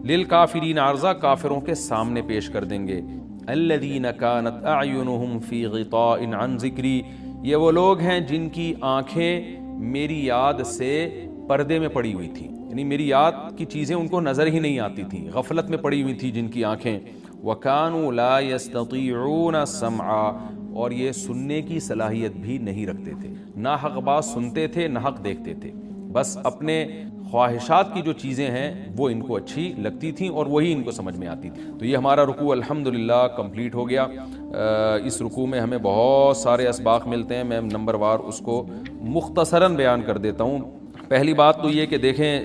للکافرین عرضا، کافروں کے سامنے پیش کر دیں گے. الذین کانت اعینہم فی غطاء عن ذکری، یہ وہ لوگ ہیں جن کی آنکھیں میری یاد سے پردے میں پڑی ہوئی تھیں، یعنی میری یاد کی چیزیں ان کو نظر ہی نہیں آتی تھیں، غفلت میں پڑی ہوئی تھی جن کی آنکھیں. وَكَانُوا لَا يَسْتَطِيعُونَ السَّمْعَ، اور یہ سننے کی صلاحیت بھی نہیں رکھتے تھے، نہ حق بات سنتے تھے نہ حق دیکھتے تھے، بس اپنے خواہشات کی جو چیزیں ہیں وہ ان کو اچھی لگتی تھیں اور وہی ان کو سمجھ میں آتی تھی. تو یہ ہمارا رکوع الحمدللہ کمپلیٹ ہو گیا. اس رکوع میں ہمیں بہت سارے اسباق ملتے ہیں، میں نمبر وار اس کو مختصراً بیان کر دیتا ہوں. پہلی بات تو یہ کہ دیکھیں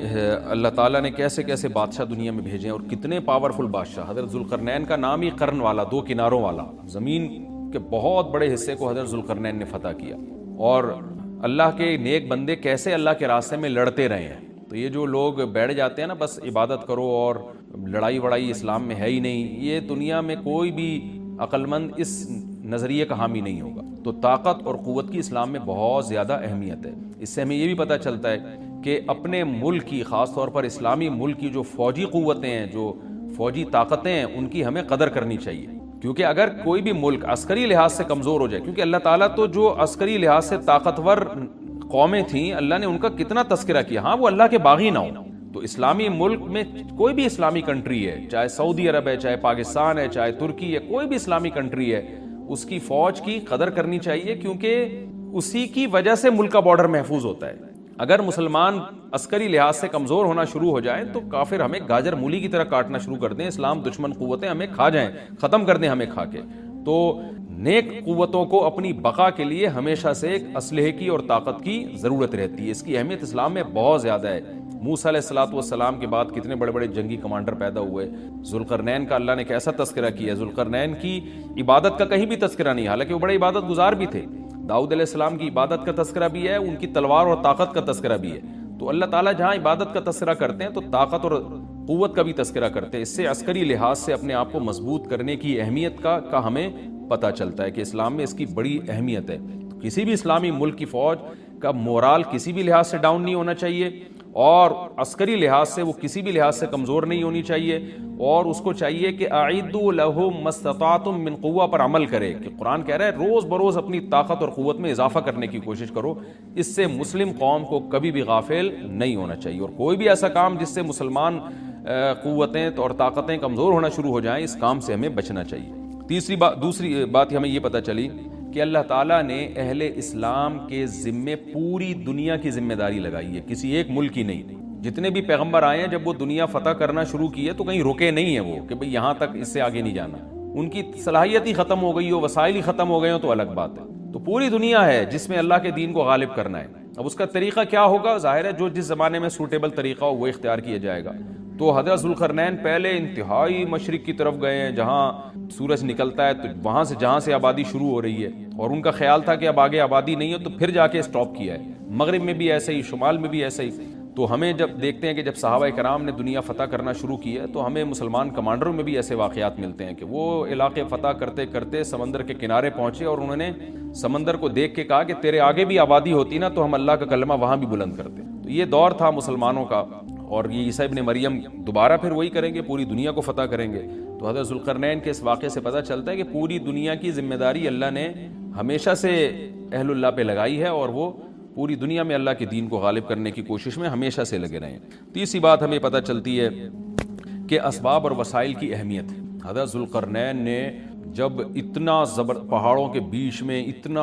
اللہ تعالیٰ نے کیسے کیسے بادشاہ دنیا میں بھیجے ہیں اور کتنے پاورفل بادشاہ. حضرت ذوالقرنین کا نام ہی قرن والا، دو کناروں والا. زمین کے بہت بڑے حصے کو حضرت ذوالقرنین نے فتح کیا، اور اللہ کے نیک بندے کیسے اللہ کے راستے میں لڑتے رہے ہیں. تو یہ جو لوگ بیٹھ جاتے ہیں نا بس عبادت کرو اور لڑائی وڑائی اسلام میں ہے ہی نہیں، یہ دنیا میں کوئی بھی عقل مند اس نظریے کا حامی نہیں ہوگا. تو طاقت اور قوت کی اسلام میں بہت زیادہ اہمیت ہے. اس سے ہمیں یہ بھی پتہ چلتا ہے کہ اپنے ملک کی، خاص طور پر اسلامی ملک کی جو فوجی قوتیں ہیں، جو فوجی طاقتیں ہیں، ان کی ہمیں قدر کرنی چاہیے. کیونکہ اگر کوئی بھی ملک عسکری لحاظ سے کمزور ہو جائے، کیونکہ اللہ تعالیٰ تو جو عسکری لحاظ سے طاقتور قومیں تھیں اللہ نے ان کا کتنا تذکرہ کیا، ہاں وہ اللہ کے باغی نہ ہوں. تو اسلامی ملک میں کوئی بھی اسلامی کنٹری ہے، چاہے سعودی عرب ہے، چاہے پاکستان ہے، چاہے ترکی ہے، کوئی بھی اسلامی کنٹری ہے، اس کی فوج کی قدر کرنی چاہیے، کیونکہ اسی کی وجہ سے ملک کا بارڈر محفوظ ہوتا ہے. اگر مسلمان عسکری لحاظ سے کمزور ہونا شروع ہو جائیں تو کافر ہمیں گاجر مولی کی طرح کاٹنا شروع کر دیں، اسلام دشمن قوتیں ہمیں کھا جائیں، ختم کر دیں ہمیں کھا کے. تو نیک قوتوں کو اپنی بقا کے لیے ہمیشہ سے ایک اسلحے کی اور طاقت کی ضرورت رہتی ہے. اس کی اہمیت اسلام میں بہت زیادہ ہے. موسیٰ علیہ الصلوۃ والسلام کے بعد کتنے بڑے بڑے جنگی کمانڈر پیدا ہوئے. ذوالقرنین کا اللہ نے کیسا تذکرہ کیا. ذوالقرنین کی عبادت کا کہیں بھی تذکرہ نہیں، حالانکہ وہ بڑے عبادت گزار بھی تھے. داؤد علیہ السلام کی عبادت کا تذکرہ بھی ہے، ان کی تلوار اور طاقت کا تذکرہ بھی ہے. تو اللہ تعالیٰ جہاں عبادت کا تذکرہ کرتے ہیں تو طاقت اور قوت کا بھی تذکرہ کرتے ہیں. اس سے عسکری لحاظ سے اپنے آپ کو مضبوط کرنے کی اہمیت کا ہمیں پتہ چلتا ہے کہ اسلام میں اس کی بڑی اہمیت ہے. کسی بھی اسلامی ملک کی فوج کا مورال کسی بھی لحاظ سے ڈاؤن نہیں ہونا چاہیے، اور عسکری لحاظ سے وہ کسی بھی لحاظ سے کمزور نہیں ہونی چاہیے. اور اس کو چاہیے کہ اعدوا لهم ما استطعتم من قوہ پر عمل کرے، کہ قرآن کہہ رہا ہے روز بروز اپنی طاقت اور قوت میں اضافہ کرنے کی کوشش کرو. اس سے مسلم قوم کو کبھی بھی غافل نہیں ہونا چاہیے، اور کوئی بھی ایسا کام جس سے مسلمان قوتیں اور طاقتیں کمزور ہونا شروع ہو جائیں، اس کام سے ہمیں بچنا چاہیے. دوسری بات ہمیں یہ پتہ چلی کہ اللہ تعالیٰ نے اہل اسلام کے ذمے پوری دنیا کی ذمہ داری لگائی ہے، کسی ایک ملک کی نہیں. جتنے بھی پیغمبر آئے ہیں جب وہ دنیا فتح کرنا شروع کی ہے تو کہیں رکے نہیں ہیں وہ کہ بھئی یہاں تک، اس سے آگے نہیں جانا. ان کی صلاحیت ہی ختم ہو گئی ہو، وسائل ہی ختم ہو گئے ہوں تو الگ بات ہے. تو پوری دنیا ہے جس میں اللہ کے دین کو غالب کرنا ہے. اب اس کا طریقہ کیا ہوگا؟ ظاہر ہے جو جس زمانے میں سوٹیبل طریقہ ہو وہ اختیار کیا جائے گا. تو حضرت ذوالقرنین پہلے انتہائی مشرق کی طرف گئے ہیں جہاں سورج نکلتا ہے، تو وہاں سے جہاں سے آبادی شروع ہو رہی ہے، اور ان کا خیال تھا کہ اب آگے آبادی نہیں ہے تو پھر جا کے اسٹاپ کیا ہے. مغرب میں بھی ایسے ہی، شمال میں بھی ایسے ہی. تو ہمیں جب دیکھتے ہیں کہ جب صحابہ کرام نے دنیا فتح کرنا شروع کی ہے تو ہمیں مسلمان کمانڈروں میں بھی ایسے واقعات ملتے ہیں کہ وہ علاقے فتح کرتے کرتے سمندر کے کنارے پہنچے اور انہوں نے سمندر کو دیکھ کے کہا کہ تیرے آگے بھی آبادی ہوتی نا تو ہم اللہ کا کلمہ وہاں بھی بلند کرتے. تو یہ دور تھا مسلمانوں کا، اور یہ عیسیٰ ابن مریم دوبارہ پھر وہی کریں گے, پوری دنیا کو فتح کریں گے. تو حضرت ذوالقرنین کے اس واقعے سے پتہ چلتا ہے کہ پوری دنیا کی ذمہ داری اللہ نے ہمیشہ سے اہل اللہ پہ لگائی ہے, اور وہ پوری دنیا میں اللہ کے دین کو غالب کرنے کی کوشش میں ہمیشہ سے لگے رہے ہیں. تیسری بات ہمیں پتہ چلتی ہے کہ اسباب اور وسائل کی اہمیت. حضرت ذوالقرنین نے جب اتنا پہاڑوں کے بیچ میں اتنا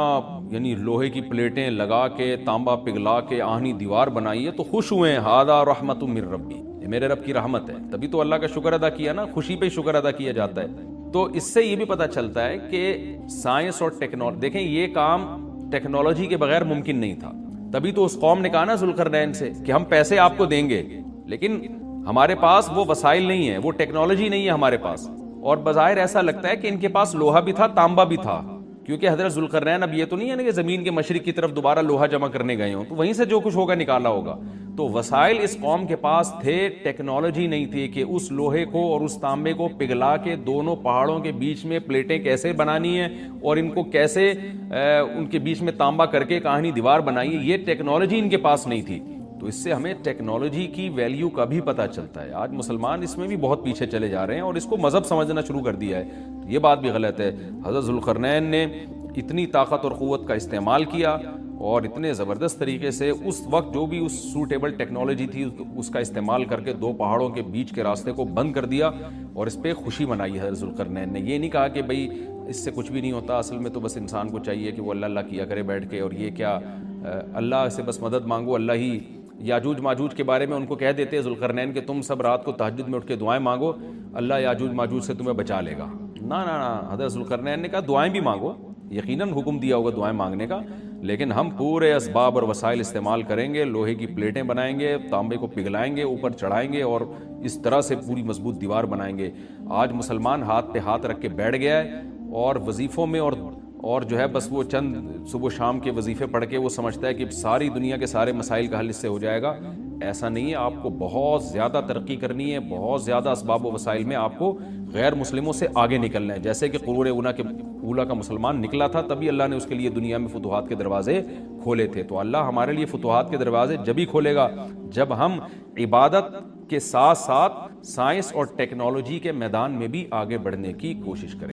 یعنی لوہے کی پلیٹیں لگا کے تانبا پگھلا کے آہنی دیوار بنائی ہے تو خوش ہوئے ہیں, ھذا رحمت من ربی, یہ میرے رب کی رحمت ہے. تبھی تو اللہ کا شکر ادا کیا نا, خوشی پہ شکر ادا کیا جاتا ہے. تو اس سے یہ بھی پتہ چلتا ہے کہ سائنس اور ٹیکنالوجی, دیکھیں یہ کام ٹیکنالوجی کے بغیر ممکن نہیں تھا. تبھی تو اس قوم نے کہا نا ذوالقرنین سے کہ ہم پیسے آپ کو دیں گے, لیکن ہمارے پاس وہ وسائل نہیں ہیں, وہ ٹیکنالوجی نہیں ہے ہمارے پاس. اور بظاہر ایسا لگتا ہے کہ ان کے پاس لوہا بھی تھا, تانبا بھی تھا, کیونکہ حضرت ذوالقرنین اب یہ تو نہیں ہے نا کہ زمین کے مشرق کی طرف دوبارہ لوہا جمع کرنے گئے ہوں, تو وہیں سے جو کچھ ہوگا نکالا ہوگا. تو وسائل اس قوم کے پاس تھے, ٹیکنالوجی نہیں تھی کہ اس لوہے کو اور اس تانبے کو پگھلا کے دونوں پہاڑوں کے بیچ میں پلیٹیں کیسے بنانی ہیں اور ان کو کیسے ان کے بیچ میں تانبا کر کے کہانی دیوار بنائی ہے, یہ ٹیکنالوجی ان کے پاس نہیں تھی. تو اس سے ہمیں ٹیکنالوجی کی ویلیو کا بھی پتہ چلتا ہے. آج مسلمان اس میں بھی بہت پیچھے چلے جا رہے ہیں اور اس کو مذہب سمجھنا شروع کر دیا ہے, یہ بات بھی غلط ہے. حضرت ذوالقرنین نے اتنی طاقت اور قوت کا استعمال کیا اور اتنے زبردست طریقے سے اس وقت جو بھی اس سوٹیبل ٹیکنالوجی تھی اس کا استعمال کر کے دو پہاڑوں کے بیچ کے راستے کو بند کر دیا اور اس پہ خوشی منائی حضرت ذوالقرنین نے. یہ نہیں کہا کہ بھئی اس سے کچھ بھی نہیں ہوتا, اصل میں تو بس انسان کو چاہیے کہ وہ اللہ اللہ کیا کرے بیٹھ کے, اور یہ کیا اللہ سے بس مدد مانگو, اللہ ہی. یاجوج ماجوج کے بارے میں ان کو کہہ دیتے ذوالقرنین کہ تم سب رات کو تہجد میں اٹھ کے دعائیں مانگو, اللہ یاجوج ماجوج سے تمہیں بچا لے گا. نا نا نا, حضرت ذوالقرنین نے کہا دعائیں بھی مانگو, یقیناً حکم دیا ہوگا دعائیں مانگنے کا, لیکن ہم پورے اسباب اور وسائل استعمال کریں گے, لوہے کی پلیٹیں بنائیں گے, تانبے کو پگھلائیں گے, اوپر چڑھائیں گے اور اس طرح سے پوری مضبوط دیوار بنائیں گے. آج مسلمان ہاتھ پہ ہاتھ رکھ کے بیٹھ گیا ہے اور وظیفوں میں اور جو ہے بس وہ چند صبح شام کے وظیفے پڑھ کے وہ سمجھتا ہے کہ ساری دنیا کے سارے مسائل کا حل اس سے ہو جائے گا. ایسا نہیں ہے, آپ کو بہت زیادہ ترقی کرنی ہے, بہت زیادہ اسباب و وسائل میں آپ کو غیر مسلموں سے آگے نکلنا ہے. جیسے کہ قرون اولیٰ کا مسلمان نکلا تھا, تبھی اللہ نے اس کے لیے دنیا میں فتوحات کے دروازے کھولے تھے. تو اللہ ہمارے لیے فتوحات کے دروازے جبھی کھولے گا جب ہم عبادت کے ساتھ ساتھ سائنس اور ٹیکنالوجی کے میدان میں بھی آگے بڑھنے کی کوشش کریں.